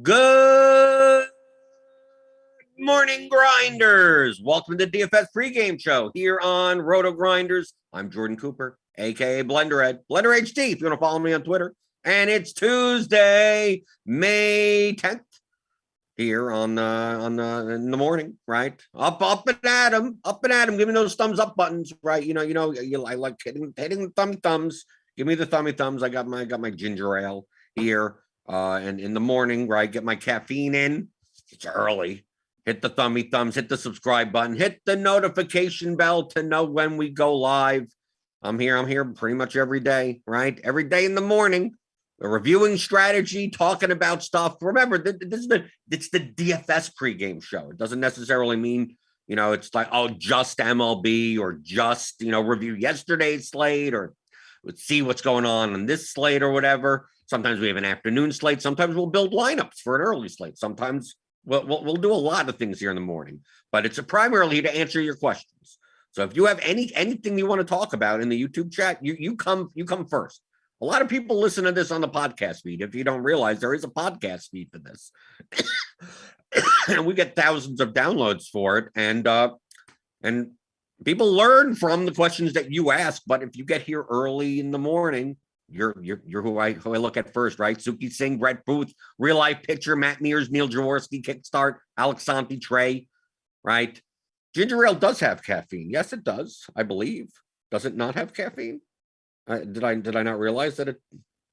Good morning, grinders. Welcome to the DFS pregame show here on RotoGrinders. I'm Jordan Cooper, aka Blenderhead, Blender HD if you want to follow me on Twitter. And it's Tuesday, May 10th here in the morning, right? Up and at 'em, Give me those thumbs up buttons, right? I like hitting the thummy thumbs. Give me the thummy thumbs. I got my ginger ale here. And in the morning, right, get my caffeine in. It's early. Hit the thummy thumbs, hit the subscribe button, hit the notification bell to know when we go live. I'm here pretty much every day, right? Every day in the morning, reviewing strategy, talking about stuff. Remember, it's the DFS pregame show. It doesn't necessarily mean, it's like, just MLB or just, review yesterday's slate or see what's going on in this slate or whatever. Sometimes we have an afternoon slate. Sometimes we'll build lineups for an early slate. Sometimes we'll do a lot of things here in the morning, but it's primarily to answer your questions. So if you have anything you want to talk about in the YouTube chat, you come first. A lot of people listen to this on the podcast feed. If you don't realize, there is a podcast feed for this, and we get thousands of downloads for it. And people learn from the questions that you ask. But if you get here early in the morning, you're who I look at first, right? Suki Singh, Brett Booth, Real Life Pitcher, Matt Mears, Neil Jaworski, Kickstart, Alex Santi, Trey, right? Ginger ale does have caffeine. Yes, it does, I believe. Does it not have caffeine? Did I not realize that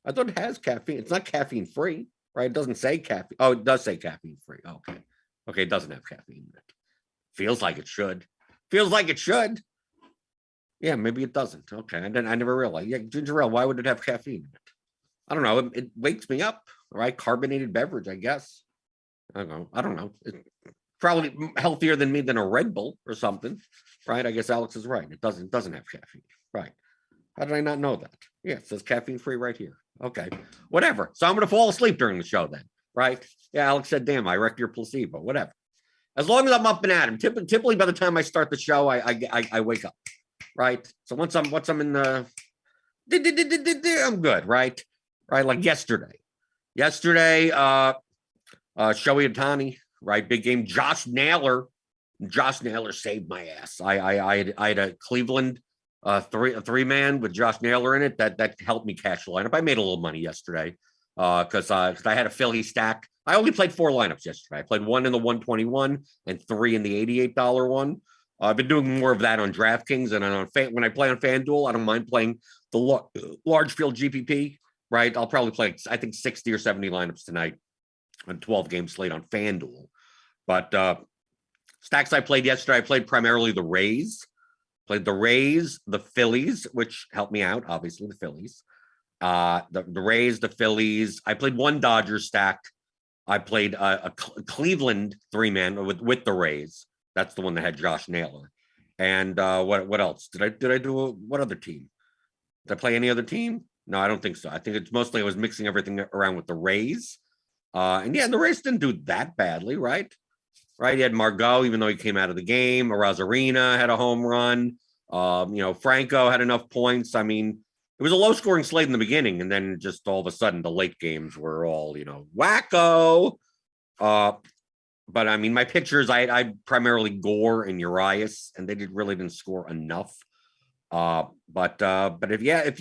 I thought it has caffeine. It's not caffeine free, right? It doesn't say caffeine. Oh, it does say caffeine free. Okay, it doesn't have caffeine in it. Feels like it should. Yeah, maybe it doesn't. Okay, I never realized. Yeah, ginger ale, why would it have caffeine in it? I don't know. It wakes me up, right? Carbonated beverage, I guess. I don't know. It's probably healthier than a Red Bull or something, right? I guess Alex is right. It doesn't have caffeine, right? How did I not know that? Yeah, it says caffeine free right here. Okay, whatever. So I'm going to fall asleep during the show then, right? Yeah, Alex said, damn, I wrecked your placebo, whatever. As long as I'm up and at him, typically by the time I start the show, I wake up. Right. So once I'm in the, I'm good. Right. Like yesterday, Shohei Ohtani, right. Big game. Josh Naylor saved my ass. I had a Cleveland three man with Josh Naylor in it. That helped me cash the lineup. I made a little money yesterday because I had a Philly stack. I only played 4 lineups yesterday. I played 1 in the 121 and 3 in the $88 one. I've been doing more of that on Draftkings and when I play on Fanduel, I don't mind playing the large field GPP, right? I'll probably play, I think, 60 or 70 lineups tonight on 12-game slate on Fanduel. But stacks I played yesterday, I played primarily the Rays. Played the Rays, the Phillies, which helped me out, obviously, the Phillies. The Rays, the Phillies. I played 1 Dodgers stack. I played a Cleveland 3-man with the Rays. That's the one that had Josh Naylor. And what else? Did I do what other team? Did I play any other team? No, I don't think so. I think it's mostly I was mixing everything around with the Rays. And yeah, the Rays didn't do that badly, right? Right. He had Margot, even though he came out of the game. Arazarena had a home run. Franco had enough points. I mean, it was a low scoring slate in the beginning, and then just all of a sudden the late games were all, wacko. But I mean, my pitchers, I primarily Gore and Urias, and they really didn't score enough. But if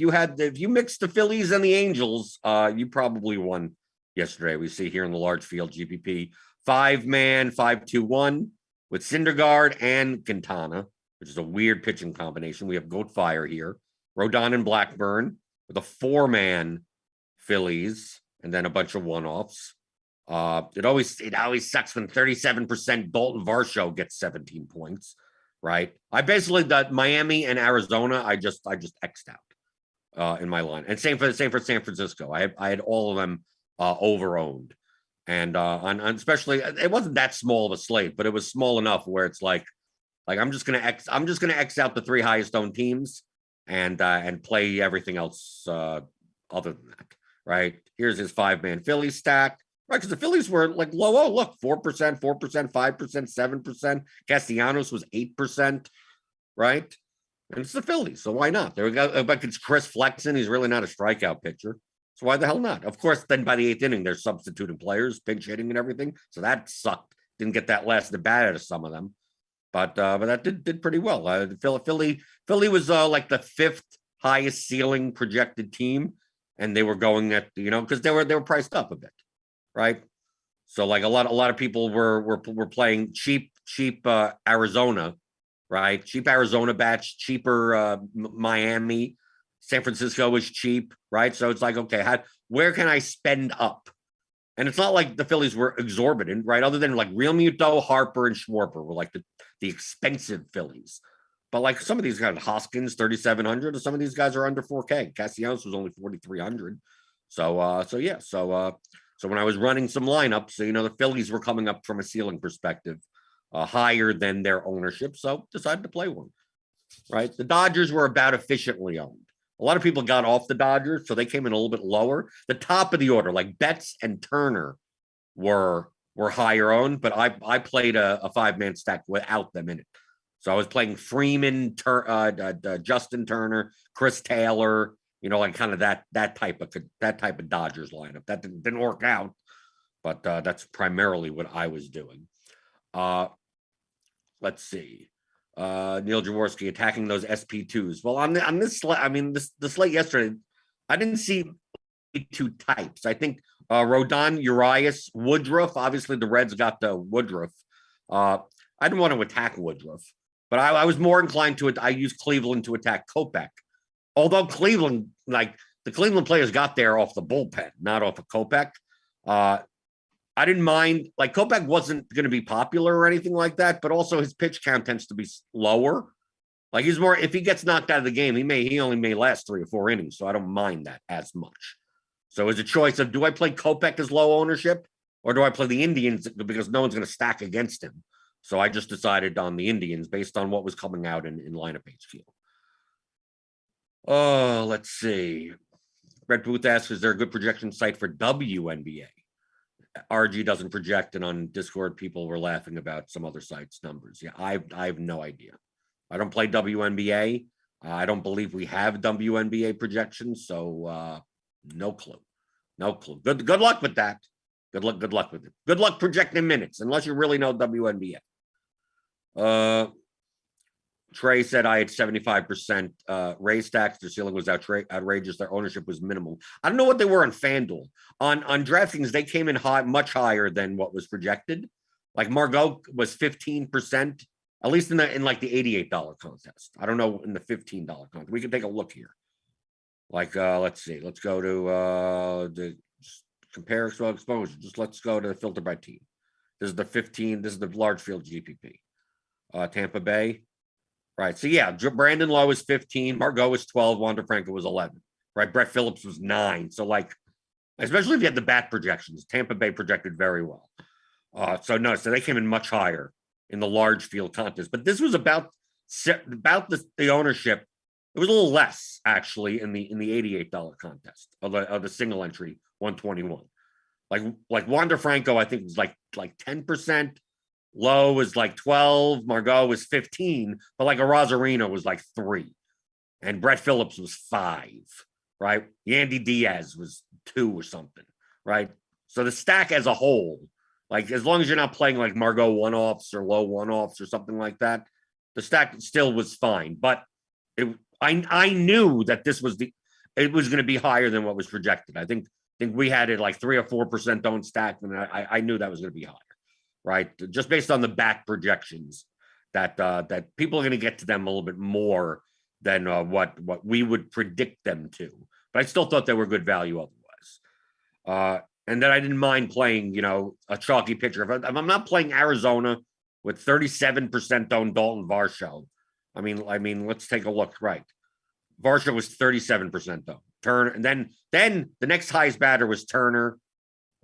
you mixed the Phillies and the Angels, you probably won yesterday. We see here in the large field GPP 5-man 5-2-1. with Syndergaard and Quintana, which is a weird pitching combination. We have Goat Fire here, Rodon and Blackburn with a 4-man Phillies, and then a bunch of one-offs. It always sucks when 37% Dalton Varsho gets 17 points, right? I basically got Miami and Arizona. I just X'd out in my line, and same for San Francisco. I had all of them over-owned, and on especially it wasn't that small of a slate, but it was small enough where it's like I'm just gonna X out the 3 highest owned teams and play everything else other than that. Right, here's his 5-man Phillies stack. Right, because the Phillies were like low. Oh, look, 4%, 4%, 5%, 7%. Castellanos was 8%. Right, and it's the Phillies, so why not? There we go. But it's Chris Flexen. He's really not a strikeout pitcher, so why the hell not? Of course, then by the 8th inning, they're substituting players, pinch hitting, and everything. So that sucked. Didn't get that last at bat out of some of them, but that did pretty well. Philly was like the 5th highest ceiling projected team. And they were going at, because they were priced up a bit, right? So like a lot of people were playing cheap Arizona, right? Cheap Arizona batch, cheaper Miami, San Francisco was cheap, right? So it's like, okay, where can I spend up? And it's not like the Phillies were exorbitant, right? Other than like Real Muto, Harper, and Schwarber were like the expensive Phillies. But like some of these guys, Hoskins 3,700, and some of these guys are under 4K. Castellanos was only 4,300. So when I was running some lineups, the Phillies were coming up from a ceiling perspective, higher than their ownership. So decided to play one. Right, the Dodgers were about efficiently owned. A lot of people got off the Dodgers, so they came in a little bit lower. The top of the order, like Betts and Turner, were higher owned, but I played a 5-man stack without them in it. So I was playing Freeman, Justin Turner, Chris Taylor, like kind of that type of Dodgers lineup. That didn't work out, but that's primarily what I was doing. Let's see. Neil Jaworski attacking those SP2s. Well, on this slate, the slate yesterday, I didn't see 2 types. I think Rodon, Urias, Woodruff. Obviously, the Reds got the Woodruff. I didn't want to attack Woodruff. But I was more inclined to it. I used Cleveland to attack Kopech. Although Cleveland, like the Cleveland players got there off the bullpen, not off of Kopech. I didn't mind, like Kopech wasn't going to be popular or anything like that, but also his pitch count tends to be lower. Like he's more, if he gets knocked out of the game, he only may last 3 or 4 innings. So I don't mind that as much. So it's a choice of, do I play Kopech as low ownership or do I play the Indians because no one's going to stack against him? So I just decided on the Indians based on what was coming out in lineup HQ. Oh, let's see. Red Booth asks, is there a good projection site for WNBA? RG doesn't project, and on Discord, people were laughing about some other sites' numbers. Yeah, I have no idea. I don't play WNBA. I don't believe we have WNBA projections, so no clue. No clue. Good luck with that. Good luck with it. Good luck projecting minutes, unless you really know WNBA. Trey said I had 75% raise stacks. Their ceiling was outrageous. Their ownership was minimal. I don't know what they were on FanDuel. On DraftKings, they came in much higher than what was projected. Like Margot was 15%, at least in like the $88 contest. I don't know in the $15 contest. We can take a look here. Like let's see. Let's go to the compare exposure. Just let's go to the filter by team. This is the 15. This is the large field GPP. Tampa Bay. Right. So yeah, Brandon Lowe is 15, Margot was 12, Wander Franco was 11. Right. Brett Phillips was 9. So like, especially if you had the bat projections, Tampa Bay projected very well. So they came in much higher in the large field contest. But this was about the ownership. It was a little less actually in the $88 contest of the single entry 121. Like Wander Franco, I think was like 10%. Lowe was like 12, Margot was 15, but like a Rosarino was like 3, and Brett Phillips was 5, right? Yandy Diaz was 2 or something, right? So the stack as a whole, like as long as you're not playing like Margot one-offs or Lowe one-offs or something like that, the stack still was fine. But I knew that it was going to be higher than what was projected. I think we had it like 3 or 4% don't stack, and I knew that was going to be higher. right? Just based on the back projections that that people are going to get to them a little bit more than what we would predict them to. But I still thought they were good value otherwise. And then I didn't mind playing, a chalky pitcher. If I'm not playing Arizona with 37% owned Dalton Varsho, I mean, let's take a look. Right, Varsho was 37% owned. Turner, and then the next highest batter was Turner,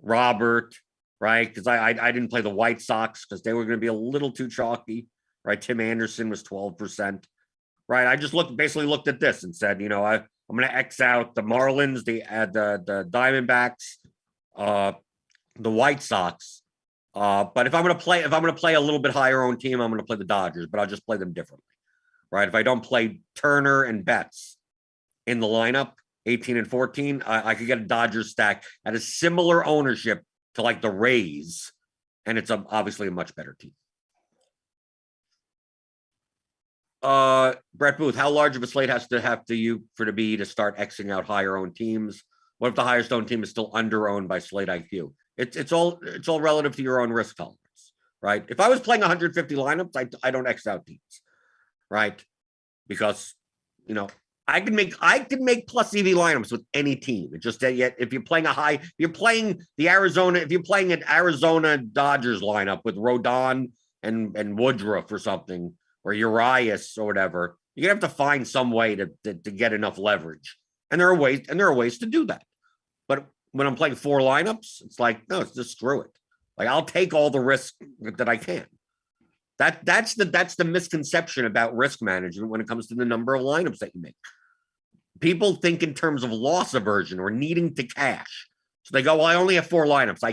Robert, right? Because I didn't play the White Sox because they were going to be a little too chalky, right? Tim Anderson was 12%, right? I just basically looked at this and said, I'm going to X out the Marlins, the Diamondbacks, the White Sox. But if I'm going to play a little bit higher owned team, I'm going to play the Dodgers, but I'll just play them differently, right? If I don't play Turner and Betts in the lineup, 18 and 14, I could get a Dodgers stack at a similar ownership to like the Rays, and it's obviously a much better team. Brett Booth, how large of a slate has to be to start Xing out higher owned teams? What if the highest owned team is still under owned by Slate IQ? It's all relative to your own risk tolerance, right? If I was playing 150 lineups, I don't X out teams, right? Because I can make plus EV lineups with any team. It's just that yet if you're playing if you're playing an Arizona Dodgers lineup with Rodon and Woodruff or something, or Urias or whatever, you're gonna have to find some way to get enough leverage. And there are ways to do that. But when I'm playing 4 lineups, it's like, no, it's just screw it. Like I'll take all the risk that I can. That's the misconception about risk management when it comes to the number of lineups that you make. People think in terms of loss aversion or needing to cash. So they go, well, I only have 4 lineups. I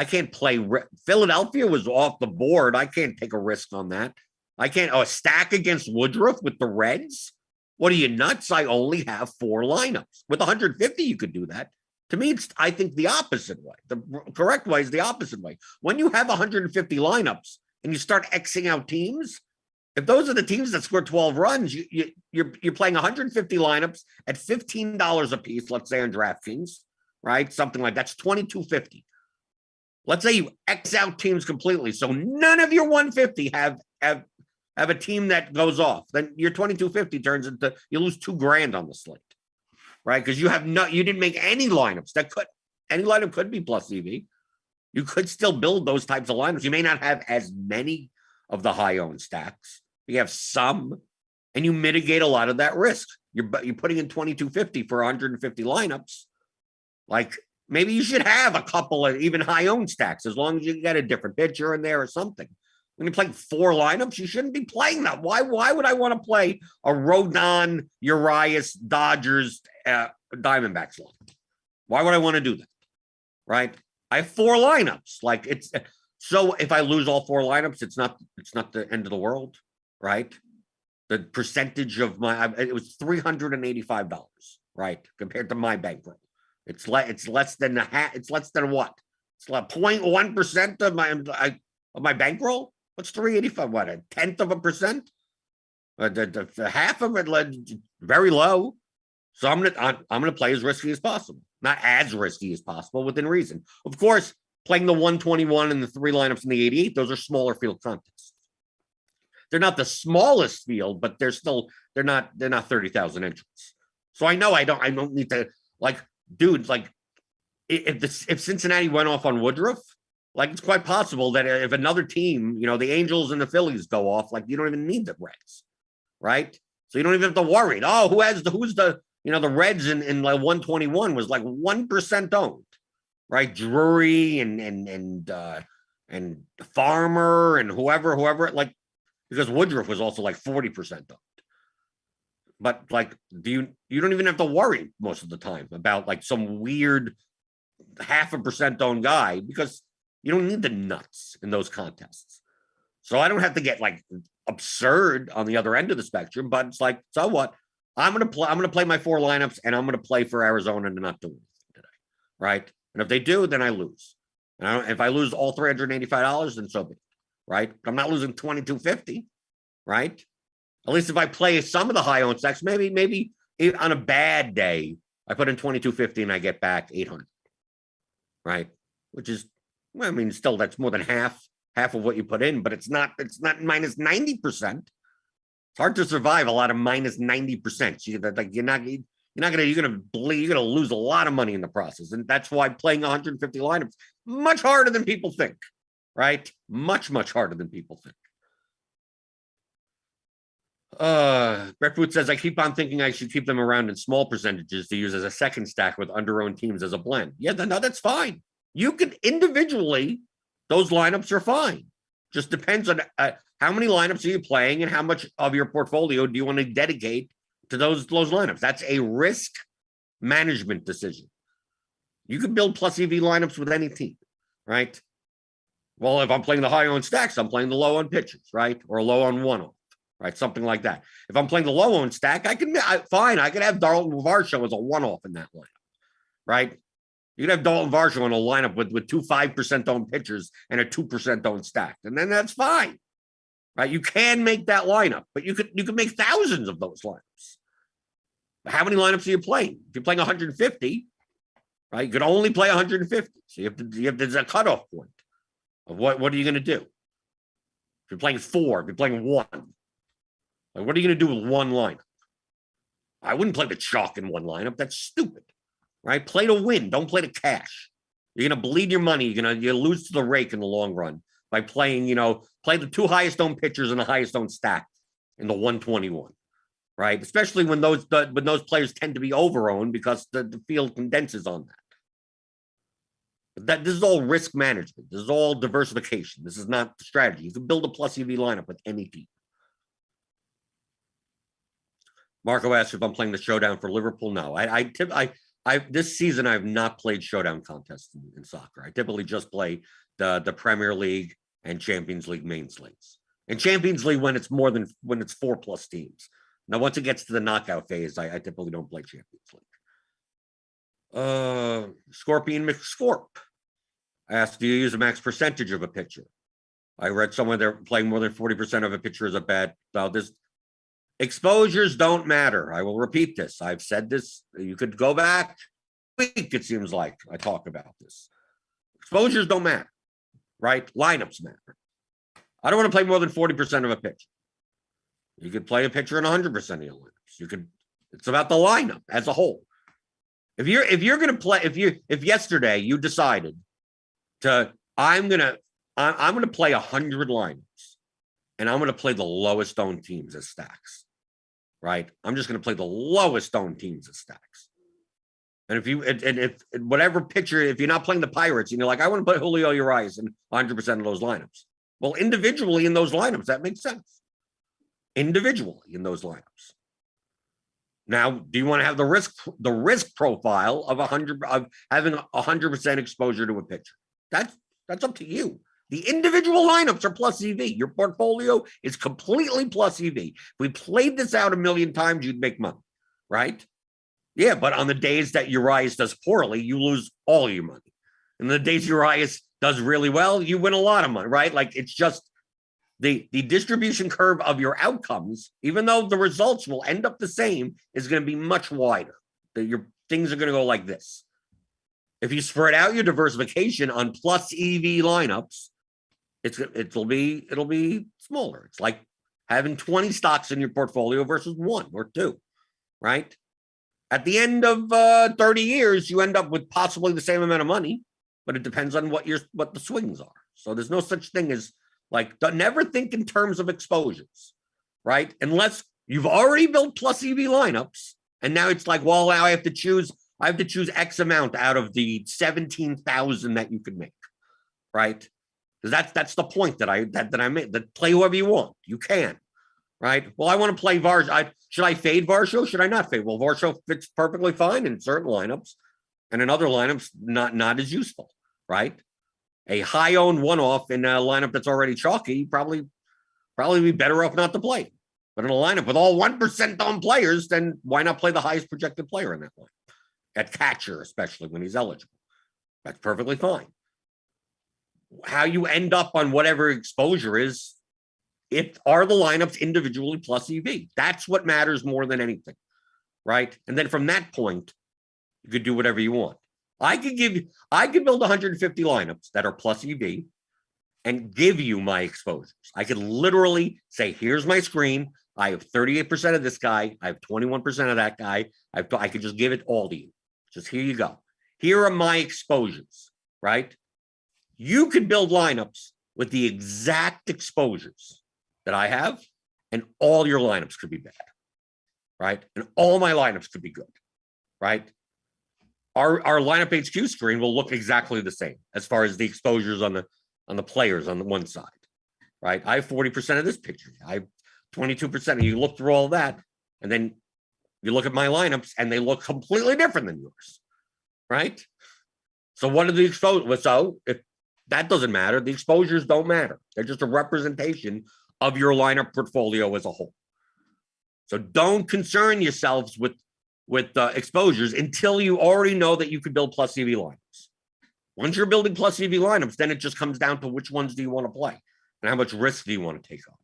can't play. Philadelphia was off the board. I can't take a risk on that. I can't. A stack against Woodruff with the Reds. What are you, nuts? I only have 4 lineups. With 150, you could do that. To me, I think the opposite way. The correct way is the opposite way. When you have 150 lineups and you start Xing out teams, if those are the teams that score 12 runs, you're playing 150 lineups at $15 a piece, let's say on DraftKings, right? Something like that's $22.50. Let's say you X out teams completely, so none of your 150 have a team that goes off. Then your $22.50 turns into you lose $2,000 on the slate, right? Because you didn't make any lineups any lineup could be plus EV. You could still build those types of lineups. You may not have as many of the high owned stacks. You have some, and you mitigate a lot of that risk. You're putting in $22.50 for 150 lineups. Like maybe you should have a couple of even high owned stacks as long as you get a different pitcher in there or something. When you're playing 4 lineups, you shouldn't be playing that. Why would I want to play a Rodon, Urias, Dodgers, Diamondbacks line? Why would I want to do that? Right? I have 4 lineups. Like so if I lose all 4 lineups, it's not the end of the world, right? The percentage of it was $385, right? Compared to my bankroll. It's less than it's less than what? It's like 0.1% of my bankroll. What's 385? What, a 1/10 of a percent? The half of it led very low. So I'm gonna play as risky as possible, not as risky as possible within reason. Of course, playing the 121 and the 3 lineups in the 88, those are smaller field contests. They're not the smallest field, but they're not 30,000 entrants. So I know I don't need to if Cincinnati went off on Woodruff. Like it's quite possible that if another team, the Angels and the Phillies go off, like you don't even need the Reds, right? So you don't even have to worry. Oh, who's the Reds in like 121 was like 1% owned, right? Drury and Farmer and whoever, like because Woodruff was also like 40% owned. But like, you don't even have to worry most of the time about like some weird 0.5% owned guy because you don't need the nuts in those contests. So I don't have to get like absurd on the other end of the spectrum, but it's like, so what? I'm going to play my 4 lineups and I'm going to play for Arizona to not do anything today. Right. And if they do, then I lose. And if I lose all $385, then so be it. Right. I'm not losing $22.50. Right. At least if I play some of the high owned stacks, maybe on a bad day, I put in $22.50 and I get back $800. Right. Which is Well, I mean, still, that's more than half of what you put in, but it's not minus 90%. It's hard to survive a lot of minus 90%. You're gonna lose a lot of money in the process. And that's why playing 150 lineups much harder than people think, right? Much harder than people think. Brett Foot says, I keep on thinking I should keep them around in small percentages to use as a second stack with under-owned teams as a blend. Yeah, no, that's fine. You could individually, those lineups are fine. Just depends on how many lineups are you playing and how much of your portfolio do you want to dedicate to those lineups. That's a risk management decision. You can build plus EV lineups with any team, right? Well, if I'm playing the high on stacks, I'm playing the low on pitchers, right? Or low on one-off, right? Something like that. If I'm playing the low on stack, I could have Dalton Varsho as a one-off in that lineup, right? You could have Dalton Varsho in a lineup with 2 5% owned pitchers and a 2% owned stack, and then that's fine, right? You can make that lineup, but you could make thousands of those lineups. How many lineups are you playing? If you're playing 150, right, you could only play 150. So there's a cutoff point of what are you going to do? If you're playing 4, if you're playing 1, like what are you going to do with one lineup? I wouldn't play the chalk in one lineup. That's stupid, right? Play to win. Don't play to cash. You're going to bleed your money. You lose to the rake in the long run by playing, play the 2 highest owned pitchers and the highest owned stack in the 121, right? Especially when those players tend to be over-owned because the field condenses on that. This is all risk management. This is all diversification. This is not strategy. You can build a plus EV lineup with any team. Marco asks if I'm playing the showdown for Liverpool. No, this season I have not played showdown contests in soccer. I typically just play the Premier League and Champions League main slates. And Champions League when it's 4+ teams. Now, once it gets to the knockout phase, I typically don't play Champions League. Scorpion McScorp asked, do you use a max percentage of a pitcher? I read somewhere they're playing more than 40% of a pitcher is a bad. Exposures don't matter. I will repeat this. I've said this. You could go back a week, it seems like I talk about this. Exposures don't matter, right? Lineups matter. I don't want to play more than 40% of a pitcher. You could play a pitcher in 100% of your lineups. It's about the lineup as a whole. If you're going to play, if yesterday you decided I'm going to play 100 lineups and I'm going to play the lowest owned teams as stacks, right? I'm just going to play the lowest owned teams as stacks. And if whatever pitcher, if you're not playing the Pirates and you're like, I want to play Julio Urias in 100% of those lineups. Well, individually in those lineups, that makes sense. Individually in those lineups. Now, do you want to have the risk profile of having 100% exposure to a pitcher? That's up to you. The individual lineups are plus EV. Your portfolio is completely plus EV. If we played this out 1 million times, you'd make money, right? Yeah, but on the days that Urias does poorly, you lose all your money. And the days Urias does really well, you win a lot of money, right? Like it's just the distribution curve of your outcomes, even though the results will end up the same, is going to be much wider. Your things are going to go like this. If you spread out your diversification on plus EV lineups, it'll be smaller. It's like having 20 stocks in your portfolio versus 1 or 2, right? At the end of 30 years, you end up with possibly the same amount of money, but it depends on what the swings are. So there's no such thing as never think in terms of exposures, right? Unless you've already built plus EV lineups, and now it's like, well, now I have to choose X amount out of the 17,000 that you could make, right? Because that's the point that I made. That play whoever you want, you can, right? Well, I want to play Varsho. Should I fade Varsho? Should I not fade? Well, Varsho fits perfectly fine in certain lineups, and in other lineups, not as useful, right? A high-owned one-off in a lineup that's already chalky, probably be better off not to play. But in a lineup with all 1% owned players, then why not play the highest projected player in that lineup? At catcher, especially when he's eligible. That's perfectly fine. How you end up on whatever exposure is, are the lineups individually plus EV? That's what matters more than anything, right? And then from that point, you could do whatever you want. I could build 150 lineups that are plus EV and give you my exposures. I could literally say, here's my screen. I have 38% of this guy. I have 21% of that guy. I could just give it all to you. Just here you go. Here are my exposures, right? You could build lineups with the exact exposures that I have, and all your lineups could be bad, right? And all my lineups could be good, right? Our lineup HQ screen will look exactly the same as far as the exposures on the players on the one side, right? I have 40% of this picture. I have 22%. And you look through all that, and then you look at my lineups, and they look completely different than yours, right? So what are the exposures? So if that doesn't matter, the exposures don't matter. They're just a representation of your lineup portfolio as a whole. So don't concern yourselves with exposures until you already know that you can build plus EV lineups. Once you're building plus EV lineups, then it just comes down to which ones do you want to play and how much risk do you want to take on.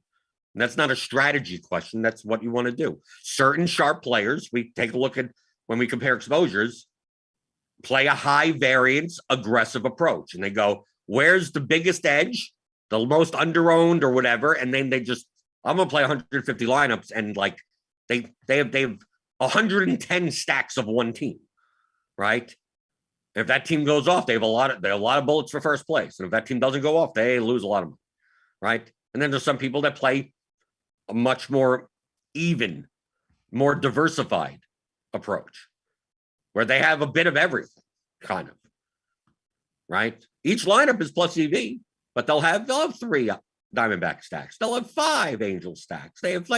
And that's not a strategy question. That's what you want to do. Certain sharp players, we take a look at when we compare exposures, play a high variance, aggressive approach. And they go, where's the biggest edge, the most under-owned or whatever? And then I'm going to play 150 lineups, and like they have 110 stacks of one team, right? And if that team goes off, they have a lot of bullets for first place. And if that team doesn't go off, they lose a lot of money, right? And then there's some people that play a much more even, more diversified approach, where they have a bit of everything, kind of, right? Each lineup is plus EV, but they'll have 3 Diamondback stacks. They'll have 5 Angel stacks. They have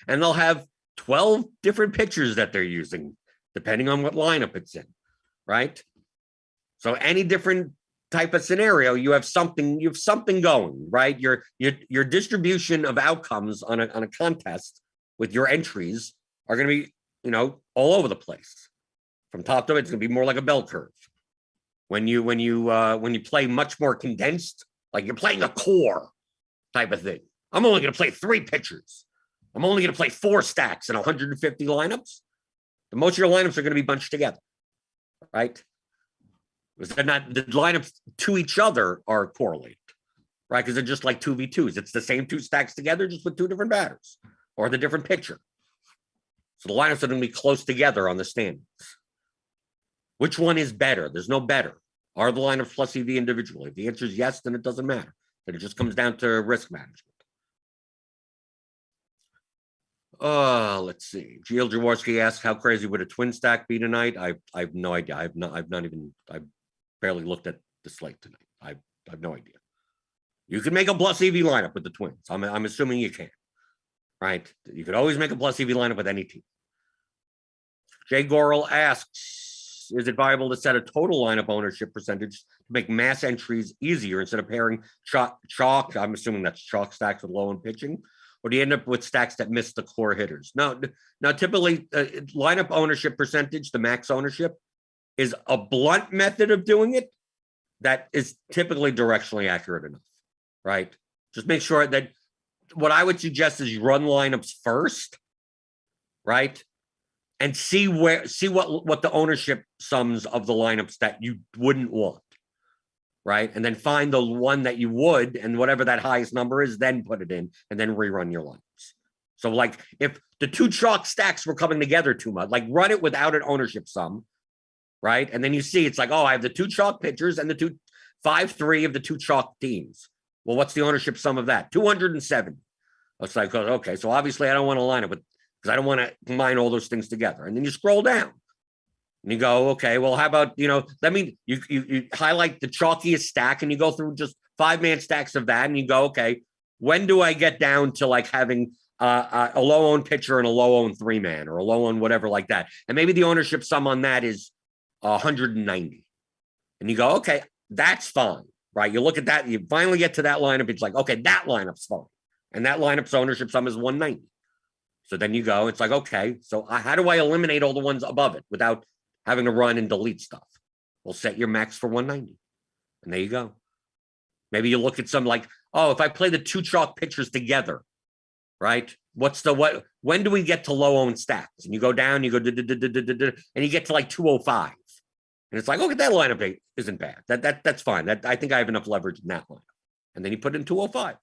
and they'll have 12 different pitchers that they're using, depending on what lineup it's in, right? So any different type of scenario, you have something going, right? Your distribution of outcomes on a contest with your entries are going to be, all over the place. From top to bottom, it's going to be more like a bell curve. When you play much more condensed, like you're playing a core type of thing. I'm only going to play 3 pitchers. I'm only going to play 4 stacks in 150 lineups. Most of your lineups are going to be bunched together, right? Because they're not, the lineups to each other are correlated, right? Because they're just like 2v2s. It's the same 2 stacks together, just with 2 different batters or the different pitcher. So the lineups are going to be close together on the standings. Which one is better? There's no better. Are the lineups plus EV individually? If the answer is yes, then it doesn't matter. Then it just comes down to risk management. Let's see. GL Jaworski asks, how crazy would a twin stack be tonight? I have no idea. I've barely looked at the slate tonight. I have no idea. You can make a plus EV lineup with the Twins. I'm assuming you can, right? You could always make a plus EV lineup with any team. Jay Gorel asks, is it viable to set a total lineup ownership percentage to make mass entries easier instead of pairing chalk? I'm assuming that's chalk stacks with low end pitching. Or do you end up with stacks that miss the core hitters? Now, typically, lineup ownership percentage, the max ownership, is a blunt method of doing it that is typically directionally accurate enough, right? Just make sure that what I would suggest is you run lineups first, right? And see what the ownership sums of the lineups that you wouldn't want, right? And then find the one that you would, and whatever that highest number is, then put it in and then rerun your lineups. So like if the 2 chalk stacks were coming together too much, like run it without an ownership sum, right? And then you see it's like, oh, I have the 2 chalk pitchers and the 5-3 of the 2 chalk teams. Well, what's the ownership sum of that? 270. It's like, okay, so obviously I don't want to line it with, because I don't want to combine all those things together. And then you scroll down and you go, okay, well, how about, you highlight the chalkiest stack and you go through just 5-man stacks of that. And you go, okay, when do I get down to like having a low owned pitcher and a low owned 3-man or a low owned whatever like that? And maybe the ownership sum on that is 190. And you go, okay, that's fine, right? You look at that, you finally get to that lineup. It's like, okay, that lineup's fine. And that lineup's ownership sum is 190. So then you go, it's like, okay, so how do I eliminate all the ones above it without having to run and delete stuff? Well, set your max for 190. And there you go. Maybe you look at some like, oh, if I play the 2 chalk pitchers together, right? When do we get to low owned stacks? And you go down, you go, and you get to like 205. And it's like, okay, that lineup isn't bad. That's fine. I think I have enough leverage in that lineup. And then you put in 205,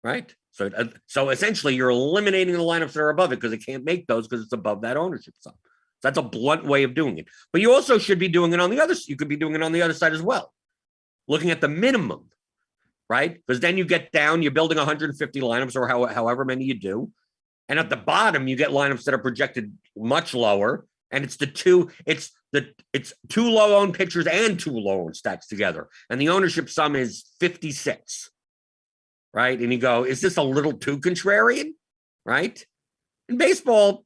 right? So essentially you're eliminating the lineups that are above it because it can't make those because it's above that ownership sum. So that's a blunt way of doing it. But you also should be doing it on the other. You could be doing it on the other side as well, looking at the minimum, right? Because then you get down, you're building 150 lineups or however many you do. And at the bottom, you get lineups that are projected much lower. And it's two low owned pitchers and 2 low owned stacks together. And the ownership sum is 56. Right. And you go, is this a little too contrarian? Right. In baseball,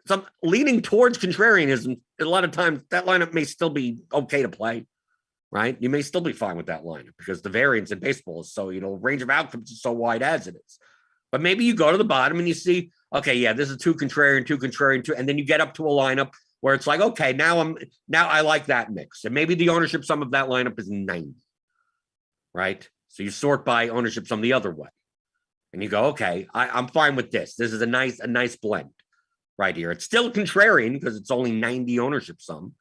some leaning towards contrarianism, a lot of times that lineup may still be okay to play. Right. You may still be fine with that lineup because the variance in baseball is so, range of outcomes is so wide as it is. But maybe you go to the bottom and you see, okay, yeah, this is too contrarian, and then you get up to a lineup where it's like, okay, now I like that mix. And maybe the ownership sum of that lineup is 90. Right. So you sort by ownership sum the other way. And you go, okay, I'm fine with this. This is a nice blend right here. It's still contrarian because it's only 90 ownership sum.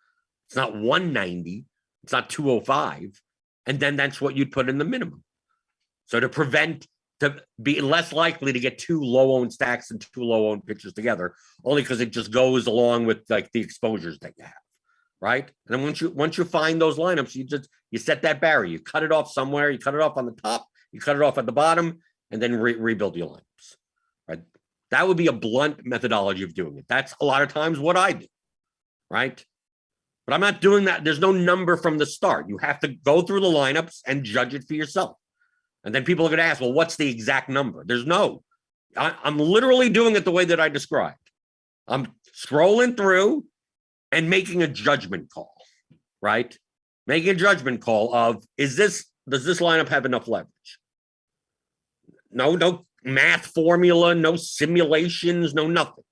It's not 190. It's not 205. And then that's what you'd put in the minimum. So to be less likely to get 2 low-owned stacks and 2 low-owned pitchers together, only because it just goes along with like the exposures that you have, right? And then once you find those lineups, you set that barrier. You cut it off somewhere. You cut it off on the top. You cut it off at the bottom, and then rebuild your lineups, right? That would be a blunt methodology of doing it. That's a lot of times what I do, right? But I'm not doing that. There's no number from the start. You have to go through the lineups and judge it for yourself. And then people are going to ask, well, what's the exact number? There's no. I'm literally doing it the way that I described. I'm scrolling through and making a judgment call, right? Making a judgment call of, does this lineup have enough leverage? No math formula, no simulations, no nothing.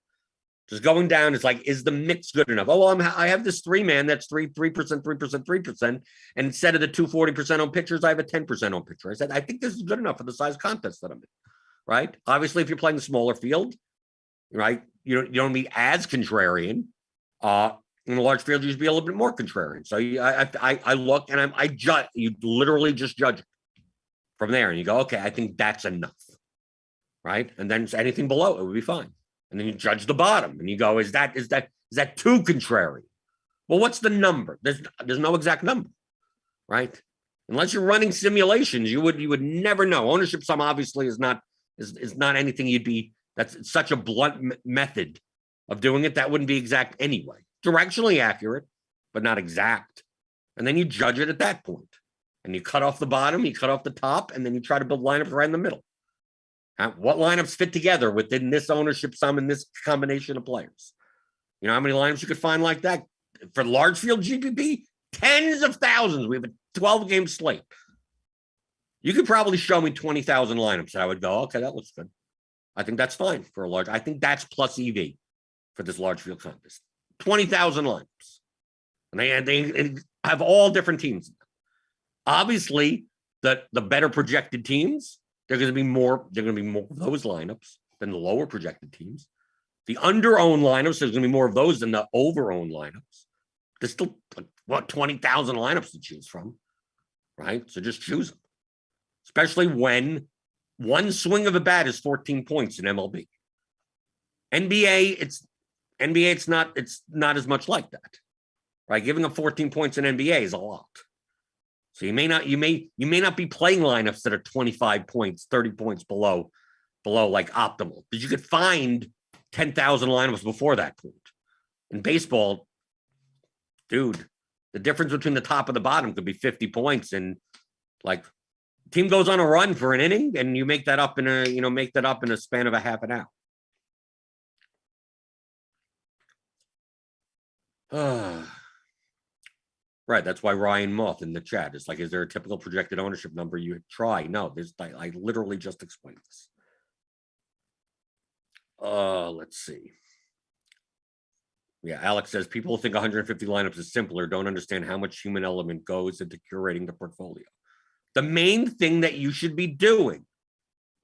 Just going down, it's like, is the mix good enough? Oh, well, I have this 3-man that's 3%, 3%. And instead of the 240% on pitchers, I have a 10% on pitcher. I said, I think this is good enough for the size contest that I'm in, right? Obviously, if you're playing a smaller field, right, you don't be as contrarian. In a large field, you should be a little bit more contrarian. So I look and you literally just judge it from there. And you go, okay, I think that's enough, right? And then anything below it would be fine. And then you judge the bottom and you go, is that too contrary? Well, what's the number? There's no exact number, right? Unless you're running simulations, you would never know. Ownership sum obviously is not anything that's such a blunt method of doing it. That wouldn't be exact anyway. Directionally accurate, but not exact. And then you judge it at that point. And you cut off the bottom, you cut off the top, and then you try to build lineups right in the middle. What lineups fit together within this ownership sum and this combination of players? You know how many lineups you could find like that? For large field GPP, tens of thousands. We have a 12-game slate. You could probably show me 20,000 lineups and I would go, okay, that looks good. I think that's fine for a large. I think that's plus EV for this large field contest. 20,000 lineups. And they have all different teams. Obviously, the better projected teams, they're going to be more of those lineups than the lower projected teams. The under-owned lineups, there's going to be more of those than the over-owned lineups. There's still 20,000 lineups to choose from, right? So just choose them. Especially when one swing of a bat is 14 points in MLB. NBA, it's not as much like that, right? Giving up 14 points in NBA is a lot. So you may not be playing lineups that are 25 points, 30 points below like optimal. Because you could find 10,000 lineups before that point. In baseball, dude, the difference between the top and the bottom could be 50 points, and like team goes on a run for an inning, and you make that up in a span of a half an hour. Right. That's why Ryan Moth in the chat is like, is there a typical projected ownership number you try? No, I literally just explained this. Let's see. Yeah, Alex says people think 150 lineups is simpler, don't understand how much human element goes into curating the portfolio. The main thing that you should be doing,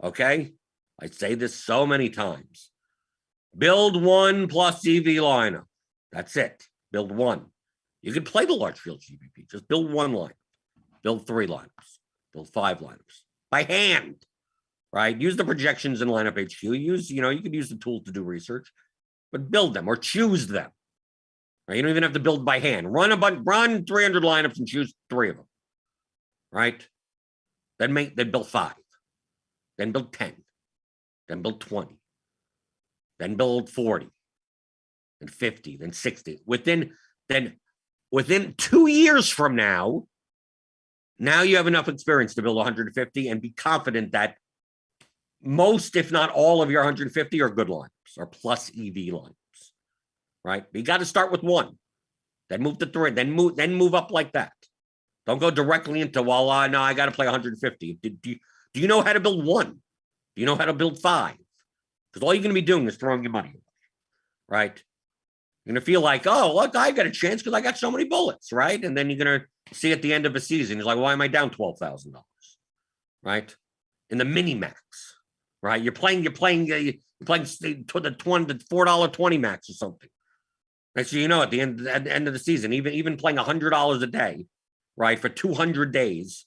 okay? I say this so many times. Build one plus EV lineup. That's it. Build one. You could play the large field GPP. Just build one lineup, build 3 lineups, build 5 lineups by hand, right? Use the projections in lineup HQ. You could use the tools to do research, but build them or choose them. Right? You don't even have to build by hand. Run 300 lineups and choose 3 of them, right? Then build 5, then build 10, then build 20, then build 40, then 50, then 60. Within 2 years from now you have enough experience to build 150 and be confident that most, if not all, of your 150 are good lineups or plus EV lineups, right? But you got to start with 1, then move to 3, then move up like that. Don't go directly into, well, no, I got to play 150. Do you know how to build 1? Do you know how to build 5? Because all you're going to be doing is throwing your money away, right? You're going to feel like, oh, look, I got a chance because I got so many bullets, right? And then you're going to see at the end of a season, you're like, why am I down $12,000, right? In the mini max, right? You're playing to the $4 20 max or something. And so at the end of the season, even playing $100 a day, right, for 200 days,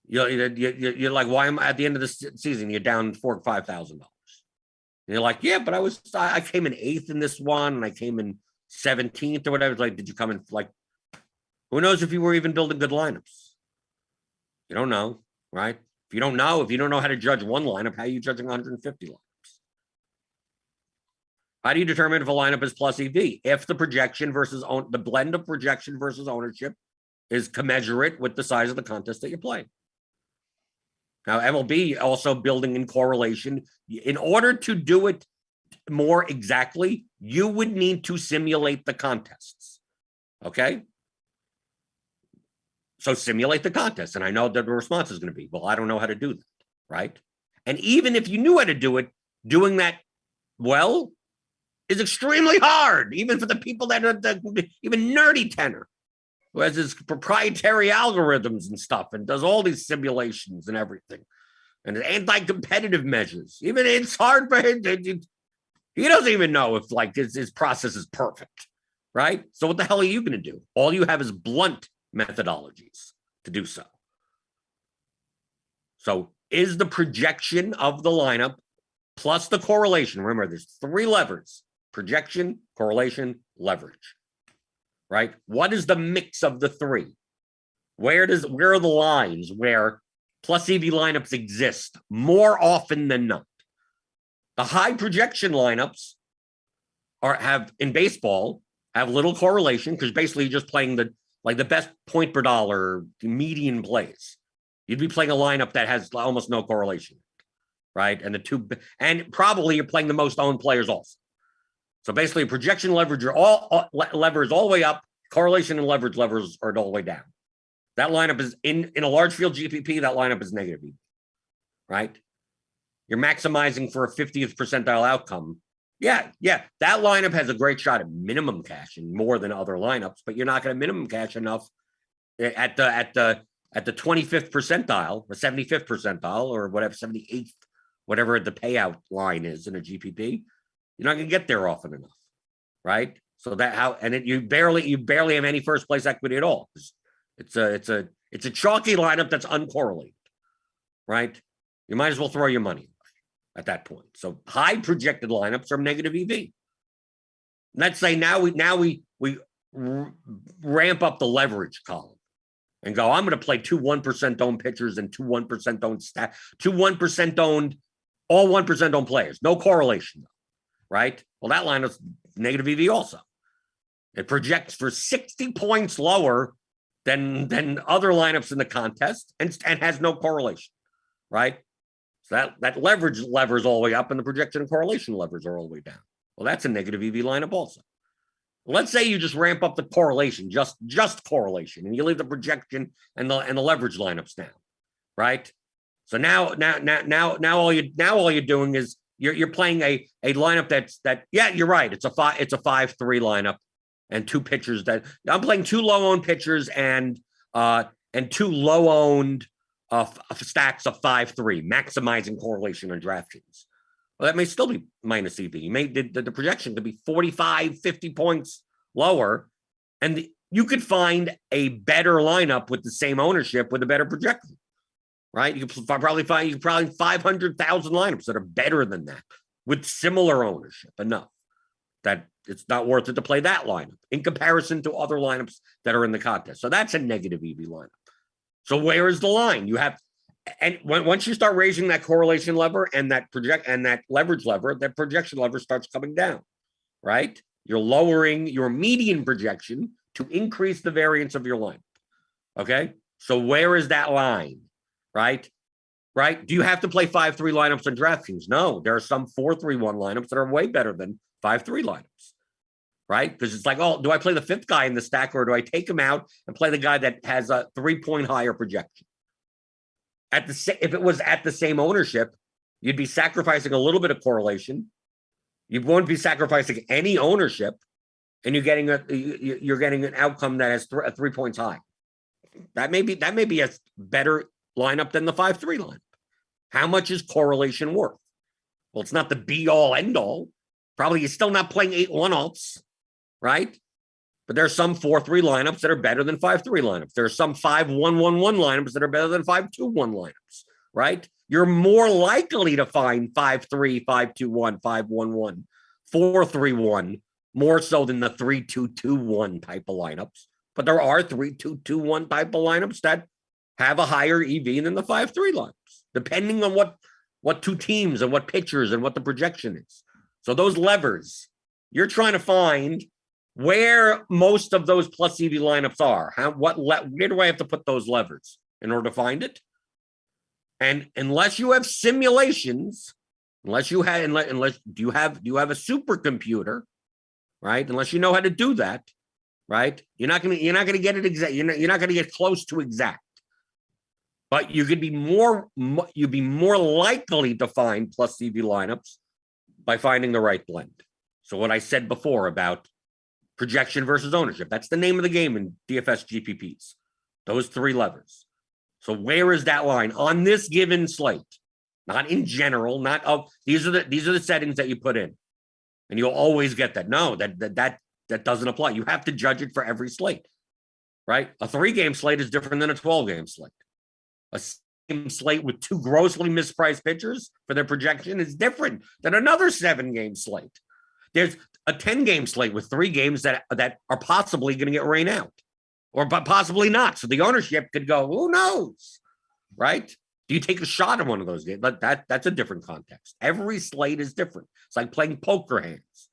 you're like, why am I at the end of the season? You're down $4,000 or $5,000. And you're like, yeah, but I came in 8th in this one, and I came in 17th or whatever. It's like, did you come in who knows if you were even building good lineups? You don't know, right? If you don't know how to judge one lineup, how are you judging 150 lineups? How do you determine if a lineup is plus EV? If the the blend of projection versus ownership is commensurate with the size of the contest that you're playing. Now, MLB also building in correlation. In order to do it more exactly, you would need to simulate the contests. Okay? So simulate the contest. And I know that the response is going to be, well, I don't know how to do that, right? And even if you knew how to do it, doing that well is extremely hard, even for the people that are even nerdy tenor, who has his proprietary algorithms and stuff and does all these simulations and everything and anti-competitive measures. Even it's hard for him. He doesn't even know if his process is perfect, right? So what the hell are you going to do? All you have is blunt methodologies to do so. So is the projection of the lineup plus the correlation. Remember, there's 3 levers: projection, correlation, leverage. Right? What is the mix of the 3? Where are the lines where plus EV lineups exist more often than not? The high projection lineups have in baseball have little correlation because basically you're just playing the best point per dollar median plays. You'd be playing a lineup that has almost no correlation, right? And probably you're playing the most owned players also. So basically, projection leverage are all levers all the way up. Correlation and leverage levers are all the way down. That lineup is in a large field GPP. That lineup is negative, right? You're maximizing for a 50th percentile outcome. Yeah. That lineup has a great shot at minimum cashing more than other lineups, but you're not going to minimum cash enough at the 25th percentile or 75th percentile or whatever 78th, whatever the payout line is in a GPP. You're not going to get there often enough, right? So you barely have any first place equity at all. It's a chalky lineup that's uncorrelated, right? You might as well throw your money at that point. So high projected lineups are negative EV. Let's say now we ramp up the leverage column and go, I'm going to play 2 1% owned pitchers and 2 1% owned stat, 2 1% owned, all 1% owned players. No correlation, right? Well, that lineup's negative EV also. It projects for 60 points lower than other lineups in the contest and has no correlation, right? So that leverage levers all the way up and the projection and correlation levers are all the way down. Well, that's a negative EV lineup also. Let's say you just ramp up the correlation, just correlation, and you leave the projection and the leverage lineups down, right? So now all you're doing is you're playing a lineup yeah, you're right. It's a 5-3 lineup and 2 pitchers that I'm playing 2 low-owned pitchers and 2 low-owned stacks of 5-3, maximizing correlation on DraftKings. Well, that may still be minus EV. The projection could be 45, 50 points lower, and you could find a better lineup with the same ownership with a better projection, right? You could probably find 500,000 lineups that are better than that with similar ownership enough that it's not worth it to play that lineup in comparison to other lineups that are in the contest. So that's a negative EV lineup. So where is the line? You have, and once you start raising that correlation lever and that leverage lever, that projection lever starts coming down, right? You're lowering your median projection to increase the variance of your lineup. Okay. So where is that line? Right? Do you have to play 5-3 lineups on DraftKings? No, there are some 4-3-1 lineups that are way better than 5-3 lineups, right? Because it's like, oh, do I play the fifth guy in the stack or do I take him out and play the guy that has a 3-point higher projection? If it was at the same ownership, you'd be sacrificing a little bit of correlation. You won't be sacrificing any ownership, and you're getting an outcome that has 3 points high. That may be a better lineup than the 5-3 lineup. How much is correlation worth? Well, it's not the be-all, end-all. Probably you're still not playing 8-1 alts, right? But there are some 4-3 lineups that are better than 5-3 lineups. There are some 5-1-1-1 lineups that are better than 5-2-1 lineups, right? You're more likely to find 5-3, 5-2-1, 5-1-1, 4-3-1, more so than the 3-2-2-1 type of lineups. But there are 3-2-2-1 type of lineups that have a higher EV than the 5-3 lineups, depending on what two teams and what pitchers and what the projection is. So those levers, you're trying to find where most of those plus EV lineups are. Where do I have to put those levers in order to find it? And unless you have simulations, unless you have a supercomputer, right? Unless you know how to do that, right? You're not gonna get it exact. You're not gonna get close to exact. But you'd be more likely to find plus EV lineups by finding the right blend. So what I said before about projection versus ownership, that's the name of the game in DFS GPPs. Those three levers. So where is that line on this given slate? Not in general, these are the settings that you put in. And you'll always get that. No, that doesn't apply. You have to judge it for every slate. Right? A 3-game slate is different than a 12-game slate. A same slate with 2 grossly mispriced pitchers for their projection is different than another 7-game slate. There's a 10-game slate with 3 games that are possibly going to get rained out, or but possibly not. So the ownership could go, who knows, right? Do you take a shot at one of those games? But that's a different context. Every slate is different. It's like playing poker hands.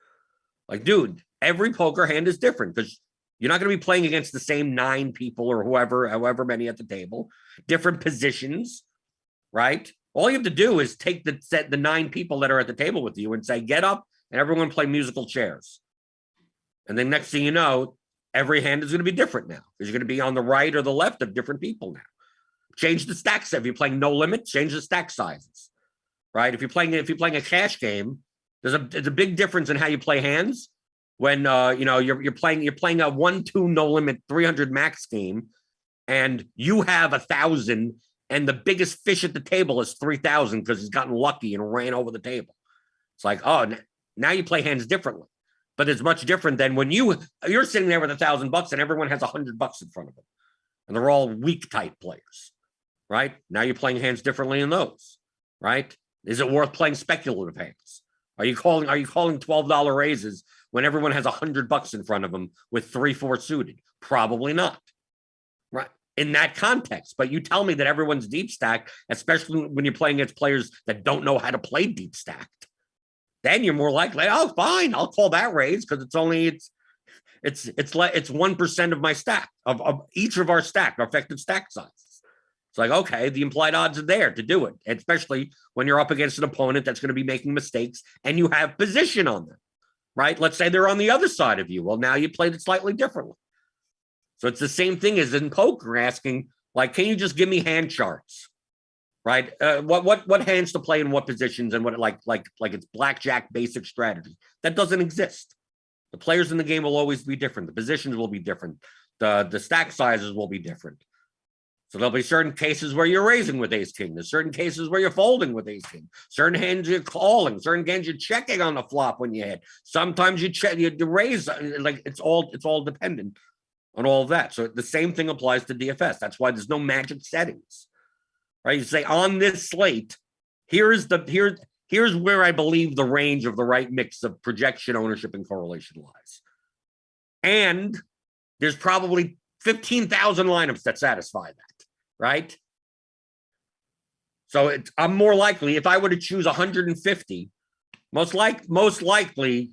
Like, dude, every poker hand is different because you're not going to be playing against the same 9 people or however many at the table, different positions, right? All you have to do is take the 9 people that are at the table with you and say, get up and everyone play musical chairs. And then next thing you know, every hand is going to be different now because you're going to be on the right or the left of different people now. Change the stack size. If you're playing no limit, change the stack sizes, right? If you're playing a cash game, there's a big difference in how you play hands. When you're playing a 1-2 no limit 300 max game, and you have 1,000, and the biggest fish at the table is 3,000 because he's gotten lucky and ran over the table. It's like, oh, now you play hands differently, but it's much different than when you're sitting there with $1,000 and everyone has $100 in front of them, and they're all weak type players, right? Now you're playing hands differently in those, right? Is it worth playing speculative hands? Are you calling $12 raises when everyone has $100 in front of them with 3-4 suited? Probably not, right? In that context, but you tell me that everyone's deep stacked, especially when you're playing against players that don't know how to play deep stacked. Then you're more likely, oh, fine, I'll call that raise because it's 1% of my stack of each of our effective stack sizes. It's like, okay, the implied odds are there to do it, especially when you're up against an opponent that's going to be making mistakes and you have position on them, right? Let's say they're on the other side of you. Well, now you played it slightly differently. So it's the same thing as in poker, asking, like, can you just give me hand charts, right? What hands to play in what positions and what like it's blackjack basic strategy. That doesn't exist. The players in the game will always be different. The positions will be different. The stack sizes will be different. So there'll be certain cases where you're raising with ace king. There's certain cases where you're folding with ace king. Certain hands you're calling. Certain hands you're checking on the flop when you hit. Sometimes you raise. Like it's all dependent on all of that. So the same thing applies to DFS. That's why there's no magic settings, right? You say on this slate, here's where I believe the range of the right mix of projection, ownership, and correlation lies. And there's probably 15,000 lineups that satisfy that, right? So I'm more likely, if I were to choose 150, most likely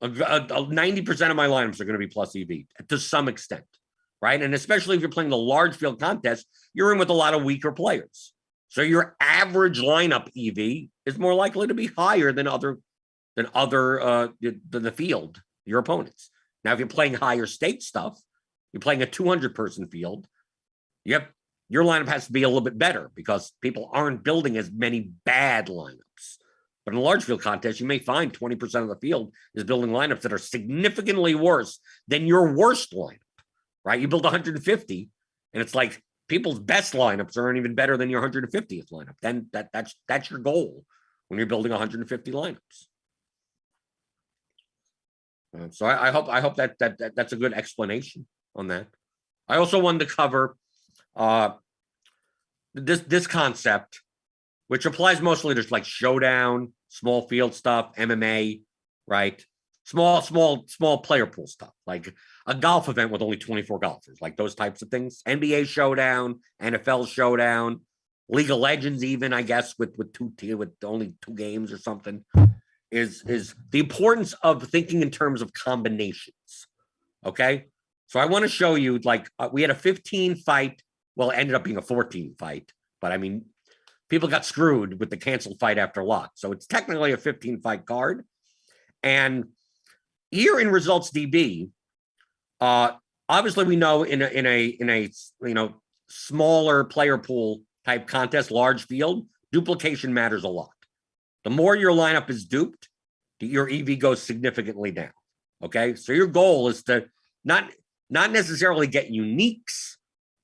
90% of my lineups are going to be plus EV to some extent, right? And especially if you're playing the large field contest, you're in with a lot of weaker players. So your average lineup EV is more likely to be higher than the field, your opponents. Now, if you're playing higher stake stuff, you're playing a 200-person field, your lineup has to be a little bit better because people aren't building as many bad lineups. But in a large field contest, you may find 20% of the field is building lineups that are significantly worse than your worst lineup, right? You build 150, and it's like people's best lineups aren't even better than your 150th lineup. Then that's your goal when you're building 150 lineups. So I hope that's a good explanation on that. I also wanted to cover this concept, which applies mostly to like showdown, small field stuff, MMA, right? Small player pool stuff, like a golf event with only 24 golfers, like those types of things. NBA showdown, NFL showdown, League of Legends, even I guess with only 2 games or something. Is the importance of thinking in terms of combinations. Okay, so I want to show you, like, we had a 15 fight. Well, it ended up being a 14 fight, but I mean, people got screwed with the canceled fight after lock. So it's technically a 15 fight card. And here in Results DB, obviously we know in a smaller player pool type contest, large field, duplication matters a lot. The more your lineup is duped, your EV goes significantly down. Okay, so your goal is to not necessarily get uniques,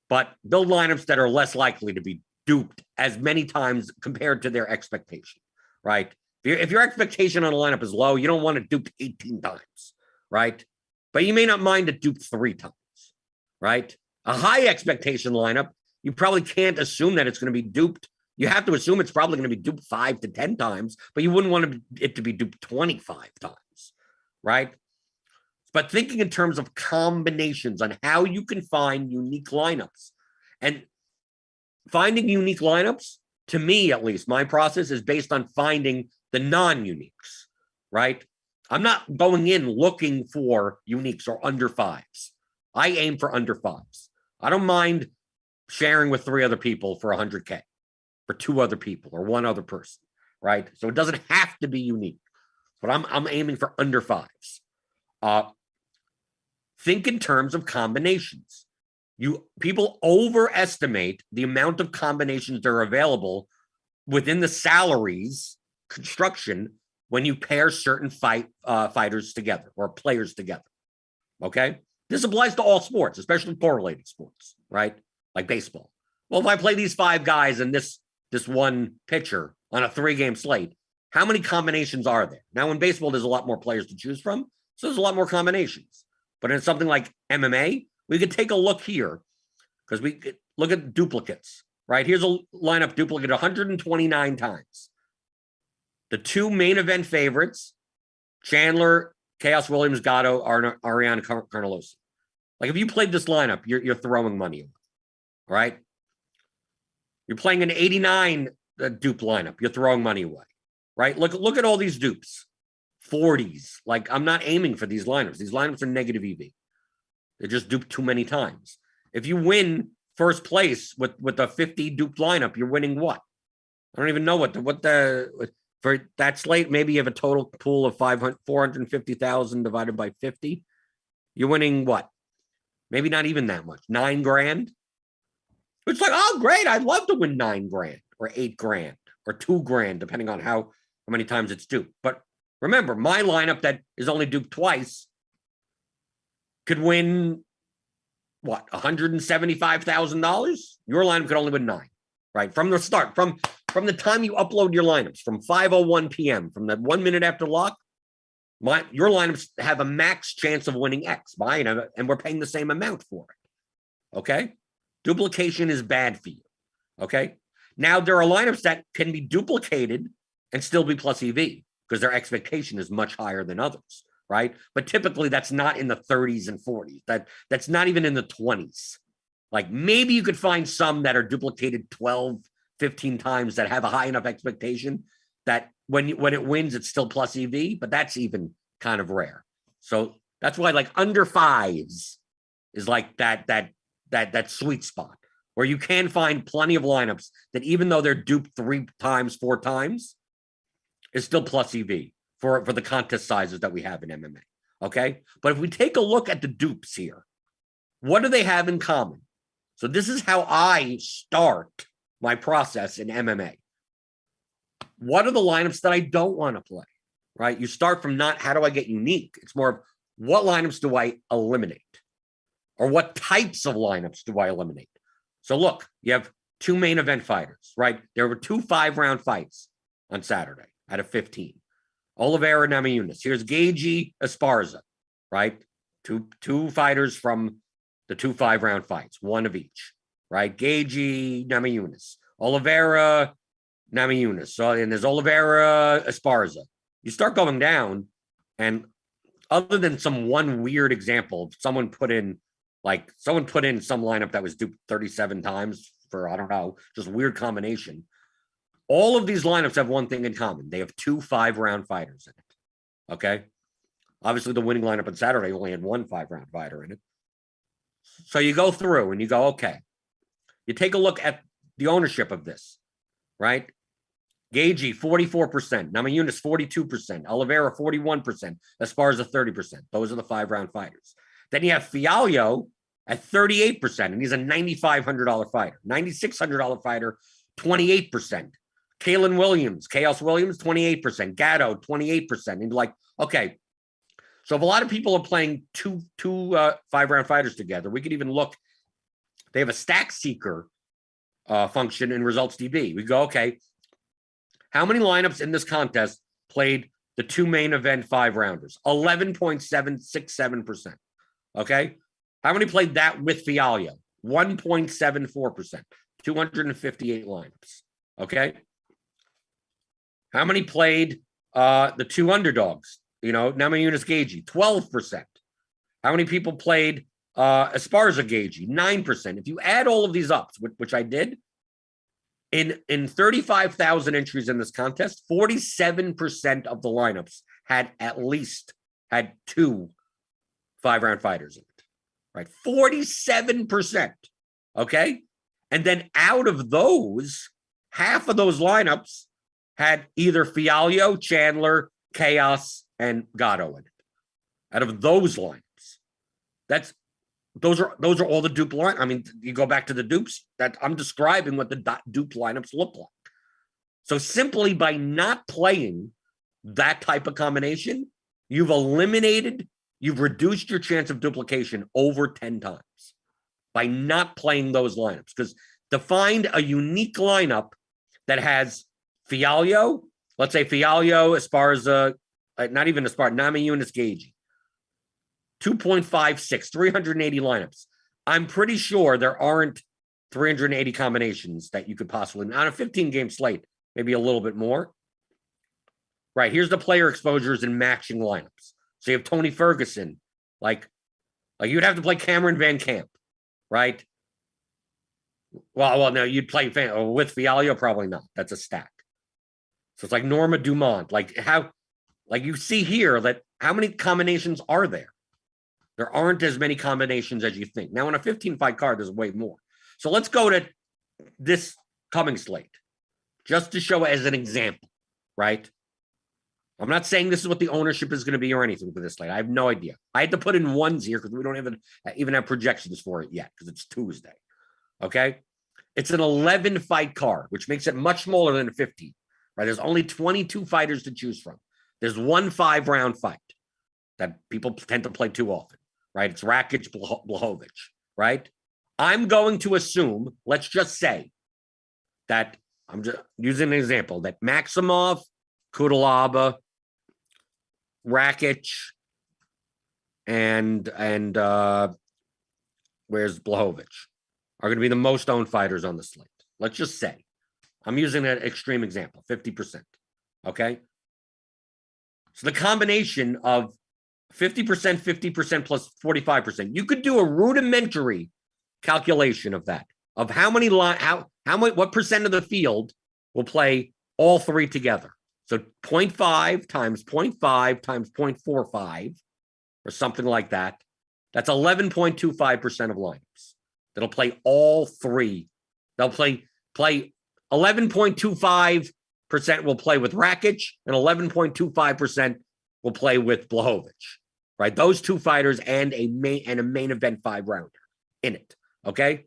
but build lineups that are less likely to be duped as many times compared to their expectation, right? If your expectation on a lineup is low, you don't want to dupe 18 times, right? But you may not mind it duped 3 times, right? A high expectation lineup, you probably can't assume that it's going to be duped. You have to assume it's probably going to be duped 5 to 10 times, but you wouldn't want it to be duped 25 times, right? But thinking in terms of combinations on how you can find unique lineups. And finding unique lineups, to me at least, my process is based on finding the non-uniques, right? I'm not going in looking for uniques or under 5s. I aim for under 5s. I don't mind sharing with 3 other people for 100K. For 2 other people or 1 other person, right? So it doesn't have to be unique, but I'm aiming for under 5s. Think in terms of combinations. People overestimate the amount of combinations that are available within the salaries construction when you pair certain fighters together or players together. Okay, this applies to all sports, especially correlated sports, right? Like baseball. Well, if I play these 5 guys and this one pitcher on a 3-game slate, how many combinations are there? Now, in baseball, there's a lot more players to choose from, so there's a lot more combinations. But in something like MMA, we could take a look here because we could look at duplicates, right? Here's a lineup duplicate 129 times. The 2 main event favorites, Chandler, Chaos Williams, Gatto, Ariana Carnelosi. Like if you played this lineup, you're throwing money away, right? You're playing an 89 dupe lineup. You're throwing money away, right? Look at all these dupes, 40s. Like I'm not aiming for these lineups. These lineups are negative EV. They're just duped too many times. If you win first place with a 50 duped lineup, you're winning what? I don't even know what for that slate. Maybe you have a total pool of 450,000 divided by 50. You're winning what? Maybe not even that much. $9,000. It's like, oh, great. I'd love to win $9,000 or $8,000 or $2,000, depending on how many times it's duped. But remember, my lineup that is only duped twice could win, what, $175,000? Your lineup could only win 9, right? From the start, from the time you upload your lineups, from 5:01 p.m., from the 1 minute after lock, Your lineups have a max chance of winning X. Mine, and we're paying the same amount for it. Okay? Duplication is bad for you. Okay? Now, there are lineups that can be duplicated and still be plus EV because their expectation is much higher than others, right? But typically, that's not in the 30s and 40s. That's not even in the 20s. Like, maybe you could find some that are duplicated 12, 15 times that have a high enough expectation that when it wins, it's still plus EV, but that's even kind of rare. So that's why, like, under fives is like that sweet spot where you can find plenty of lineups that, even though they're duped 3 times, 4 times, is still plus EV for the contest sizes that we have in MMA. Okay, but if we take a look at the dupes here, what do they have in common? So this is how I start my process in MMA. What are the lineups that I don't want to play, right? You start from not how do I get unique? It's more of what lineups do I eliminate? Or what types of lineups do I eliminate? So look, you have 2 main event fighters, right? There were 2 5-round fights on Saturday out of 15. Oliveira, Namajunas. Here's Gagey, Esparza, right? Two fighters from the 2 5-round fights, 1 of each, right? Gagey, Namajunas. Oliveira, Namajunas. So, and there's Oliveira, Esparza. You start going down, and other than some one weird example, someone put in some lineup that was duped 37 times for, I don't know, just weird combination. All of these lineups have one thing in common. They have 2 5-round fighters in it. Okay. Obviously, the winning lineup on Saturday only had 1 5-round fighter in it. So you go through and you go, okay. You take a look at the ownership of this, right? Gagey, 44%. Namajunas, 42%. Oliveira, 41%. Esparza, 30%. Those are the 5-round fighters. Then you have Fialho at 38%, and he's a $9,500 fighter. $9,600 fighter, 28%. Kalen Williams, Chaos Williams, 28%. Gatto, 28%. And like, okay, so if a lot of people are playing two 5-round fighters together, we could even look. They have a stack seeker function in results DB. We go, okay, how many lineups in this contest played the 2 main event 5-rounders? 11.767%. Okay. How many played that with Fialho? 1.74%. 258 lineups. Okay. How many played the 2 underdogs? Namajunas Gagey, 12%. How many people played Esparza Gagey? 9%. If you add all of these up, which I did, in 35,000 entries in this contest, 47% of the lineups had 2 5-round fighters in it, right? 47%. Okay. And then out of those, half of those lineups had either Fialho, Chandler, Chaos, and Gatto in it. Out of those lineups, those are all the dupe line. I mean, you go back to the dupes that I'm describing what the dupe lineups look like. So simply by not playing that type of combination, you've reduced your chance of duplication over 10 times by not playing those lineups. Because to find a unique lineup that has Fialho, let's say Fialho, Esparza, not even Esparza, Namajunas Gagey, 2.56, 380 lineups. I'm pretty sure there aren't 380 combinations that you could possibly, on a 15-game slate, maybe a little bit more. Right, here's the player exposures and matching lineups. So you have Tony Ferguson, like you'd have to play Cameron Van Camp, right? Well, no, you'd play with Fialho, probably not. That's a stack. So it's like Norma Dumont, like you see here that how many combinations are there? There aren't as many combinations as you think. Now, on a 15-fight card, there's way more. So let's go to this coming slate, just to show as an example, right? I'm not saying this is what the ownership is going to be or anything for this slate. I have no idea. I had to put in ones here because we don't even have projections for it yet because it's Tuesday. Okay? It's an 11-fight card, which makes it much smaller than a 15. Right? There's only 22 fighters to choose from. There's 1 5-round fight that people tend to play too often. Right? It's Rakic, Blachowicz. Right? I'm going to assume, let's just say that I'm just using an example, that Maximov, Kudalaba, Rakic, and where's Blahovic are going to be the most owned fighters on the slate. Let's just say, I'm using an extreme example, 50%. Okay. So the combination of 50%, 50% plus 45%, you could do a rudimentary calculation of that, of how many what percent of the field will play all three together. So 0.5 times 0.5 times 0.45 or something like that. That's 11.25% of lineups that'll play all three. They'll play 11.25% will play with Rakic and 11.25% will play with Blahovic, right? Those two fighters and a main event 5-rounder in it. Okay.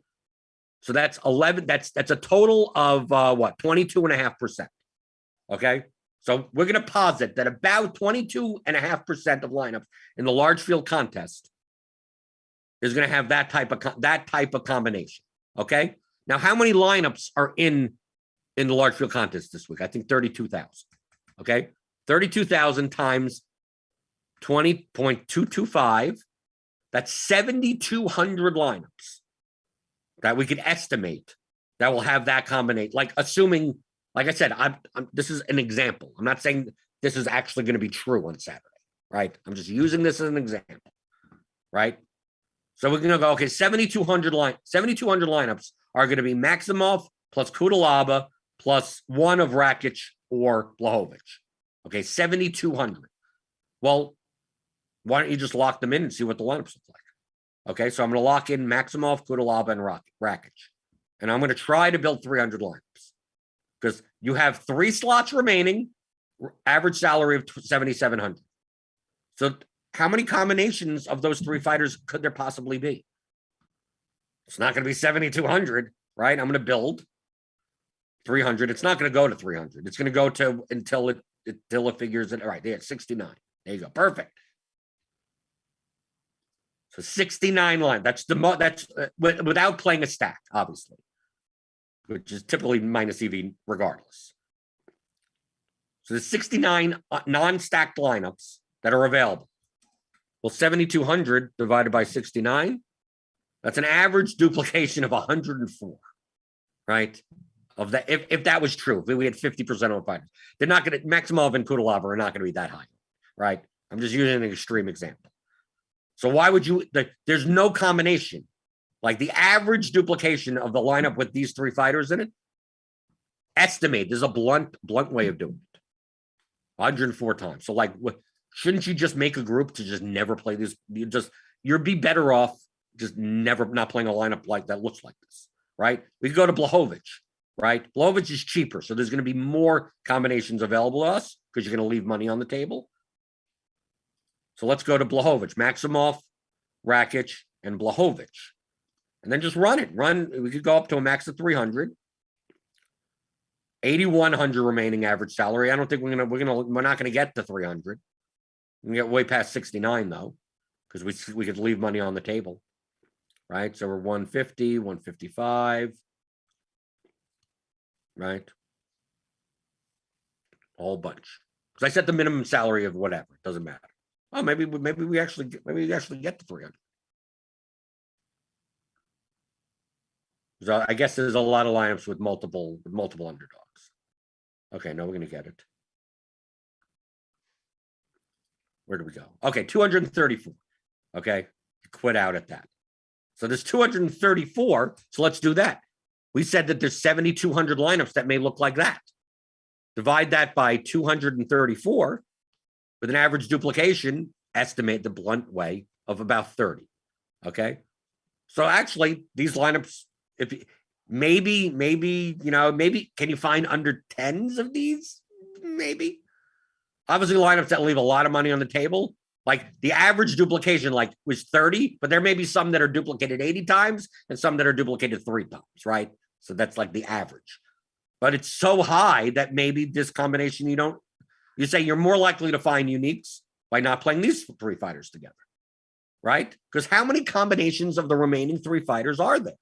So that's 11. That's a total of 22.5%. Okay. So we're going to posit that about 22.5% of lineups in the large field contest is going to have that type of combination. Okay. Now, how many lineups are in the large field contest this week? I think 32,000. Okay. 32,000 times 20.225. That's 7,200 lineups that we could estimate that will have that combination. Like, assuming, like I said, this is an example. I'm not saying this is actually going to be true on Saturday, right? I'm just using this as an example, right? So we're going to go, okay, 7,200 lineups are going to be Maximov plus Kudalaba plus one of Rakic or Blahovic. Okay, 7,200. Well, why don't you just lock them in and see what the lineups look like? Okay, so I'm going to lock in Maximov, Kudalaba, and Rakic. And I'm going to try to build 300 lineups because you have 3 slots remaining, average salary of 7,700. So how many combinations of those 3 fighters could there possibly be? It's not going to be 7,200, right? I'm going to build 300. It's not going to go to 300. It's going to go to until it figures it. All right, there, 69. There you go. Perfect. So 69 line. That's without playing a stack, obviously, which is typically minus EV regardless. So the 69 non-stacked lineups that are available. Well, 7,200 divided by 69, that's an average duplication of 104, right? Of that, if that was true, if we had 50% on fighters, they're not going to, Maximov and Kudalaba are not going to be that high, right? I'm just using an extreme example. So why would you, there's no combination. Like the average duplication of the lineup with these 3 fighters in it, estimate, there's a blunt way of doing it. 104 times. So like, shouldn't you just make a group to just never play these? You'd be better off just never not playing a lineup like that looks like this, right? We could go to Blahovic, right? Blahovic is cheaper. So there's going to be more combinations available to us because you're going to leave money on the table. So let's go to Blahovic, Maximov, Rakic, and Blahovic. And then just run it. We could go up to a max of 300. 8,100 remaining average salary. I don't think we're not gonna get to 300. We can get way past 69 though, because we could leave money on the table, right? So we're 150, 155, right? A whole bunch. Because I set the minimum salary of whatever. It doesn't matter. Oh, maybe we actually get to 300. So I guess there's a lot of lineups with multiple underdogs. Okay, no, we're gonna get it. Where do we go? Okay, 234. Okay, quit out at that. So there's 234. So let's do that. We said that there's 7,200 lineups that may look like that. Divide that by 234 with an average duplication, estimate the blunt way of about 30. Okay. So actually these lineups, if maybe, can you find under 10s of these? Maybe. Obviously lineups that leave a lot of money on the table, like the average duplication was 30, but there may be some that are duplicated 80 times and some that are duplicated 3 times, right? So that's like the average. But it's so high that maybe this combination you say you're more likely to find uniques by not playing these 3 fighters together, right? Because how many combinations of the remaining 3 fighters are there,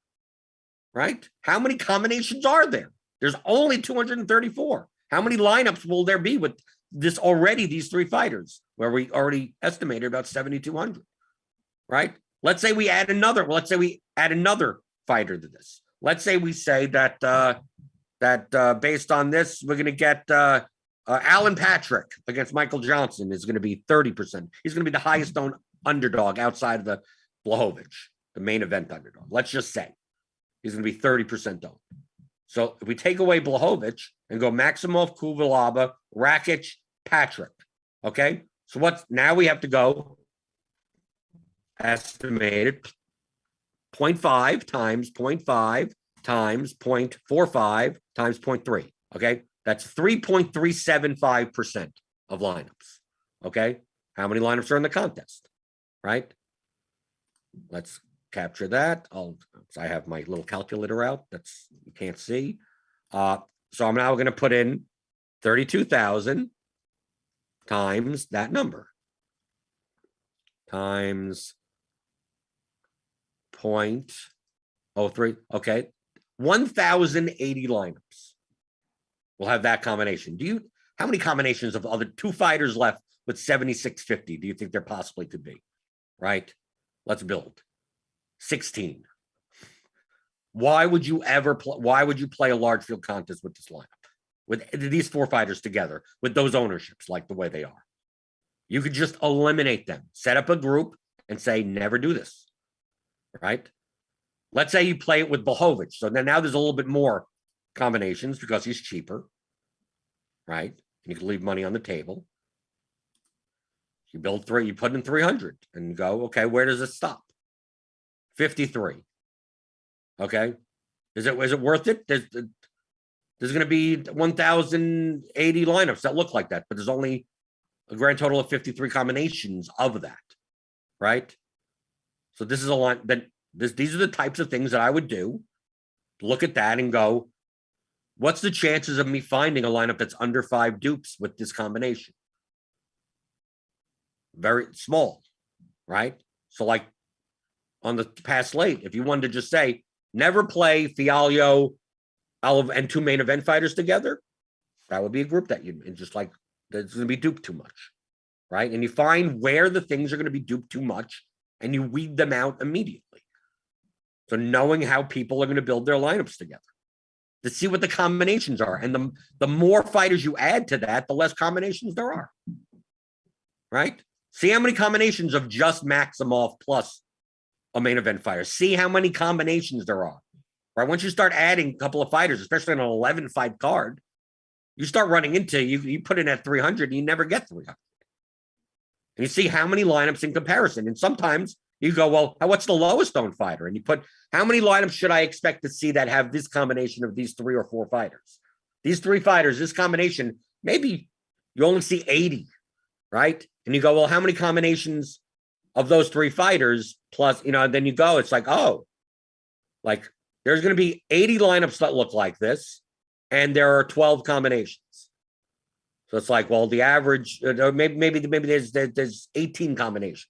right? How many combinations are there? There's only 234. How many lineups will there be with these three fighters where we already estimated about 7,200, right? Let's say we add another. Well, let's say we add another fighter to this. Let's say we say that based on this, we're going to get Alan Patrick against Michael Johnson is going to be 30%. He's going to be the highest owned underdog outside of the Blachowicz, the main event underdog. Let's just say he's going to be 30% owned. So if we take away Blachowicz and go Maximov, Kuvalaba, Rakic, Patrick, okay? So what's now we have to go estimated 0.5 times 0.5 times 0.45 times 0.3, okay? That's 3.375% of lineups, okay? How many lineups are in the contest, right? Let's capture that. I have my little calculator out. That's you can't see. So I'm now going to put in 32,000 times that number times 0.03. Okay, 1,080 lineups. We'll have that combination. How many combinations of other two fighters left with 7,650 do you think there possibly could be? Right? Let's build 16. Why would you play a large field contest with this lineup? With these four fighters together, with those ownerships like the way they are? You could just eliminate them, set up a group and say, never do this, right? Let's say you play it with Blachowicz. So then now there's a little bit more combinations because he's cheaper, right? And you can leave money on the table. You put in 300 and go, okay, where does it stop? 53. Okay. Is it worth it? There's going to be 1,080 lineups that look like that, but there's only a grand total of 53 combinations of that, right? So this is a line that these are the types of things that I would do. Look at that and go, what's the chances of me finding a lineup that's under 5 dupes with this combination? Very small, right? So like on the past slate, if you wanted to just say, never play Fialio and two main event fighters together, that would be a group that that's going to be duped too much, right? And you find where the things are going to be duped too much and you weed them out immediately. So knowing how people are going to build their lineups together to see what the combinations are. And the more fighters you add to that, the less combinations there are, right? See how many combinations of just Maximov plus a main event fighter. See how many combinations there are, right? Once you start adding a couple of fighters, especially on an 11-fight card, you start running into, you put in at 300, and you never get 300. And you see how many lineups in comparison. And sometimes you go, well, what's the lowest owned fighter? And you put, how many lineups should I expect to see that have this combination of these 3 or 4 fighters? These 3 fighters, this combination, maybe you only see 80, right? And you go, well, how many combinations of those 3 fighters plus, then you go, it's like, oh, like there's going to be 80 lineups that look like this, and there are 12 combinations. So it's like, well, the average, maybe there's 18 combinations.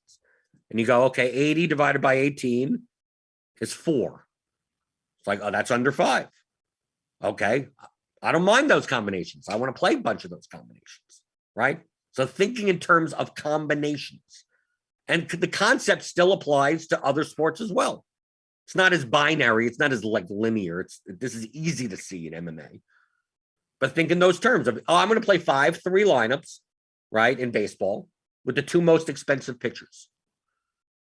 And you go, okay, 80 divided by 18 is 4. It's like, oh, that's under 5. Okay, I don't mind those combinations. I want to play a bunch of those combinations, right? So thinking in terms of combinations. And the concept still applies to other sports as well. It's not as binary. It's not as like linear. This is easy to see in MMA. But think in those terms of, I'm going to play 5 3 lineups, right, in baseball with the 2 most expensive pitchers.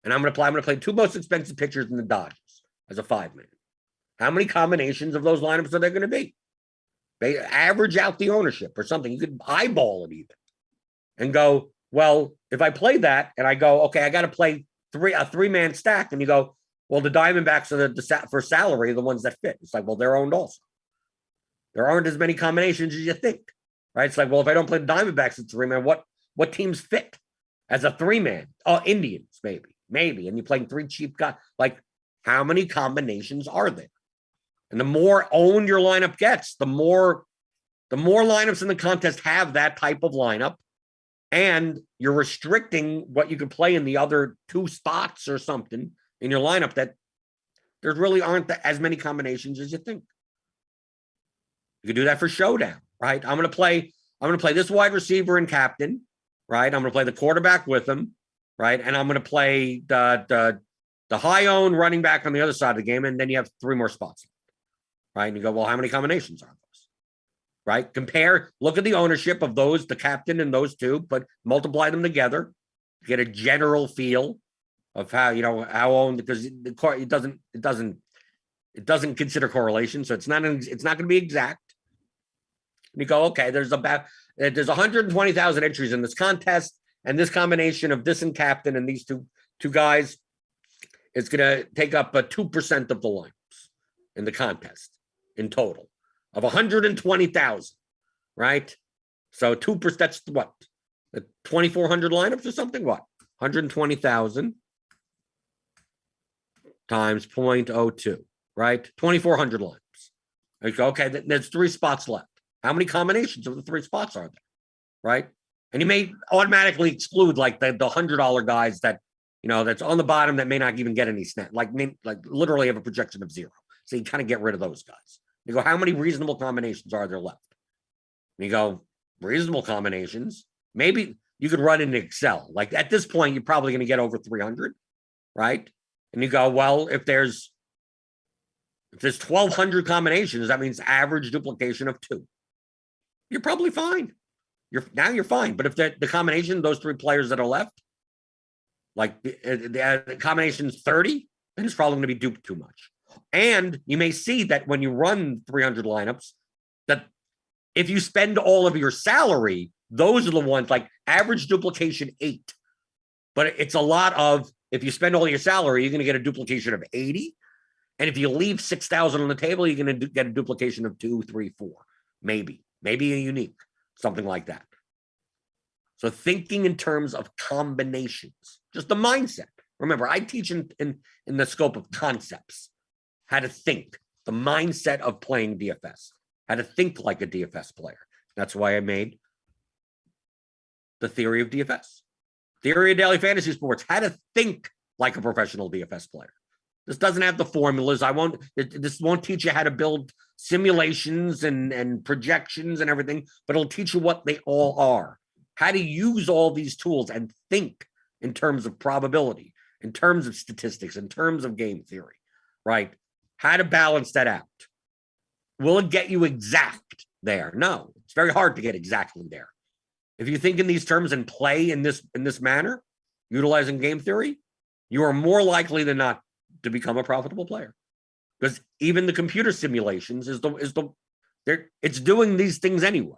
And I'm going to play 2 most expensive pitchers in the Dodgers as a 5-man. How many combinations of those lineups are there going to be? They average out the ownership or something. You could eyeball it even and go, well, if I play that and I go, okay, I got to play a 3-man stack, and you go, well, the Diamondbacks are for salary are the ones that fit. It's like, well, they're owned also. There aren't as many combinations as you think, right? It's like, well, if I don't play the Diamondbacks at 3-man, what teams fit as a 3-man? Oh, Indians, maybe. And you're playing 3 cheap guys. Like, how many combinations are there? And the more owned your lineup gets, the more lineups in the contest have that type of lineup. And you're restricting what you can play in the other 2 spots or something in your lineup that there really aren't as many combinations as you think. You could do that for Showdown, right? I'm going to play I'm going to play this wide receiver and captain, right? I'm going to play the quarterback with him, right? And I'm going to play the high-owned running back on the other side of the game, and then you have 3 more spots, right? And you go, well, how many combinations are those, right? Compare, look at the ownership of those, the captain and those 2, but multiply them together, get a general feel of how, how owned, because it doesn't consider correlation, so it's not going to be exact. And you go, okay, there's 120,000 entries in this contest, and this combination of this and captain and these two guys is going to take up 2% of the lineups in the contest in total of 120,000, right? So 2%, that's what? 2,400 lineups or something? What? 120,000 times 0.02, right? 2,400 lineups. Okay, there's 3 spots left. How many combinations of the 3 spots are there, right? And you may automatically exclude like the $100 guys that, that's on the bottom that may not even get any snap, like literally have a projection of 0. So you kind of get rid of those guys. You go, how many reasonable combinations are there left? And you go, reasonable combinations? Maybe you could run in Excel. Like at this point, you're probably going to get over 300, right? And you go, well, if there's 1,200 combinations, that means average duplication of 2. You're probably fine. You're fine. But if the combination, those 3 players that are left, like the combination's 30, then it's probably going to be duped too much. And you may see that when you run 300 lineups, that if you spend all of your salary, those are the ones like average duplication 8. But it's a lot of, if you spend all your salary, you're going to get a duplication of 80. And if you leave 6,000 on the table, you're going to get a duplication of 2, 3, 4, maybe a unique, something like that. So thinking in terms of combinations, just the mindset. Remember, I teach in the scope of concepts, how to think, the mindset of playing DFS, how to think like a DFS player. That's why I made the theory of DFS, theory of daily fantasy sports, how to think like a professional DFS player. This doesn't have the formulas. This won't teach you how to build simulations and projections and everything, but it'll teach you what they all are, how to use all these tools and think in terms of probability, in terms of statistics, in terms of game theory, right? How to balance that out. Will it get you exact there? No, it's very hard to get exactly there. If you think in these terms and play in this manner, utilizing game theory, you are more likely than not to become a profitable player, because even the computer simulations it's doing these things anyway,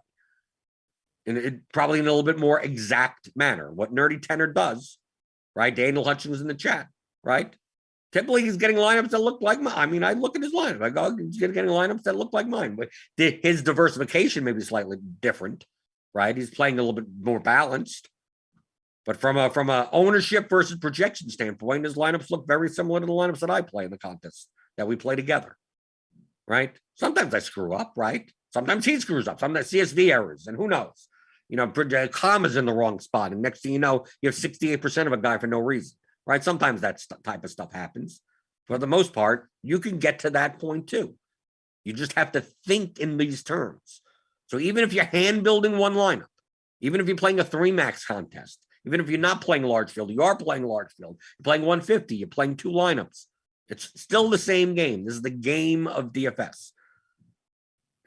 and it probably in a little bit more exact manner. What Nerdy Tenor does, right? Daniel Hutchins in the chat, right? Typically, he's getting lineups that look like mine. I mean, I look at his lineup. I go, he's getting lineups that look like mine, but his diversification may be slightly different, right? He's playing a little bit more balanced. But from a ownership versus projection standpoint, his lineups look very similar to the lineups that I play in the contest that we play together, right? Sometimes I screw up, right? Sometimes he screws up. Sometimes CSV errors, and who knows? Comma's in the wrong spot, and next thing you know, you have 68% of a guy for no reason, right? Sometimes that type of stuff happens. For the most part, you can get to that point too. You just have to think in these terms. So even if you're hand building one lineup, even if you're playing a 3-max contest, even if you're not playing large field, you are playing large field. You're playing 150. You're playing 2 lineups. It's still the same game. This is the game of DFS.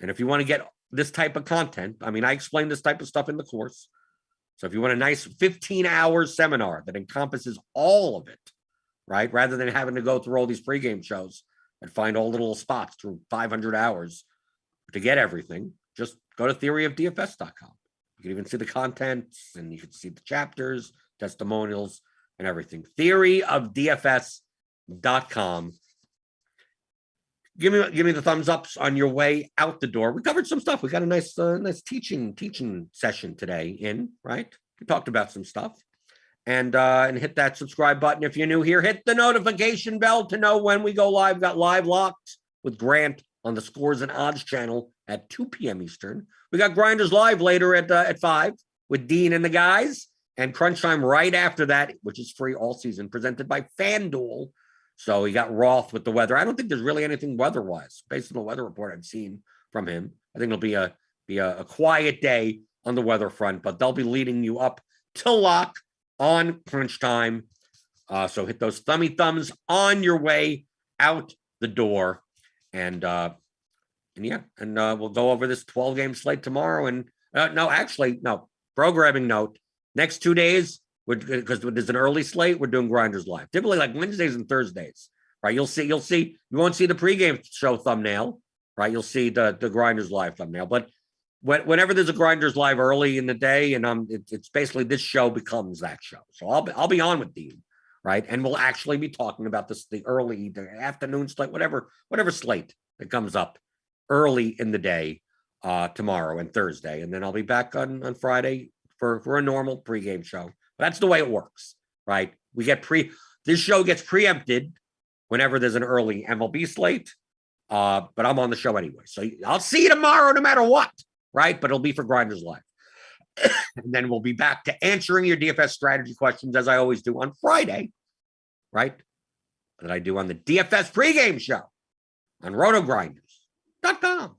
And if you want to get this type of content, I mean, I explain this type of stuff in the course. So if you want a nice 15-hour seminar that encompasses all of it, right, rather than having to go through all these pregame shows and find all the little spots through 500 hours to get everything, just go to theoryofdfs.com. You can even see the contents, and you can see the chapters, testimonials, and everything. Theoryofdfs.com. Give me the thumbs ups on your way out the door. We covered some stuff. We got a nice teaching session today right? We talked about some stuff. And hit that subscribe button if you're new here. Hit the notification bell to know when we go live. Got Live Locked with Grant on the Scores and Odds channel at 2 p.m. Eastern. We got Grinders Live later at 5 with Dean and the guys, and Crunch Time right after that, which is free all season, presented by FanDuel. So he got Roth with the weather. I don't think there's really anything weather-wise based on the weather report I've seen from him. I think it'll be a quiet day on the weather front, but they'll be leading you up to lock on crunch time. So hit those thummy thumbs on your way out the door. And we'll go over this 12-game slate tomorrow. And no, programming note. Next 2 days, because there's an early slate, we're doing Grinders Live. Typically like Wednesdays and Thursdays, right? You'll see, you won't see the pregame show thumbnail, right? You'll see the Grinders Live thumbnail. But whenever there's a Grinders Live early in the day, and it's basically this show becomes that show. So I'll be on with Dean, right? And we'll actually be talking about the afternoon slate, whatever slate that comes up early in the day tomorrow and Thursday. And then I'll be back on Friday for a normal pregame show. But that's the way it works, right? This show gets preempted whenever there's an early MLB slate. But I'm on the show anyway. So I'll see you tomorrow no matter what, right? But it'll be for Grinders Live. And then we'll be back to answering your DFS strategy questions as I always do on Friday, right? That I do on the DFS pregame show on RotoGrinders.com.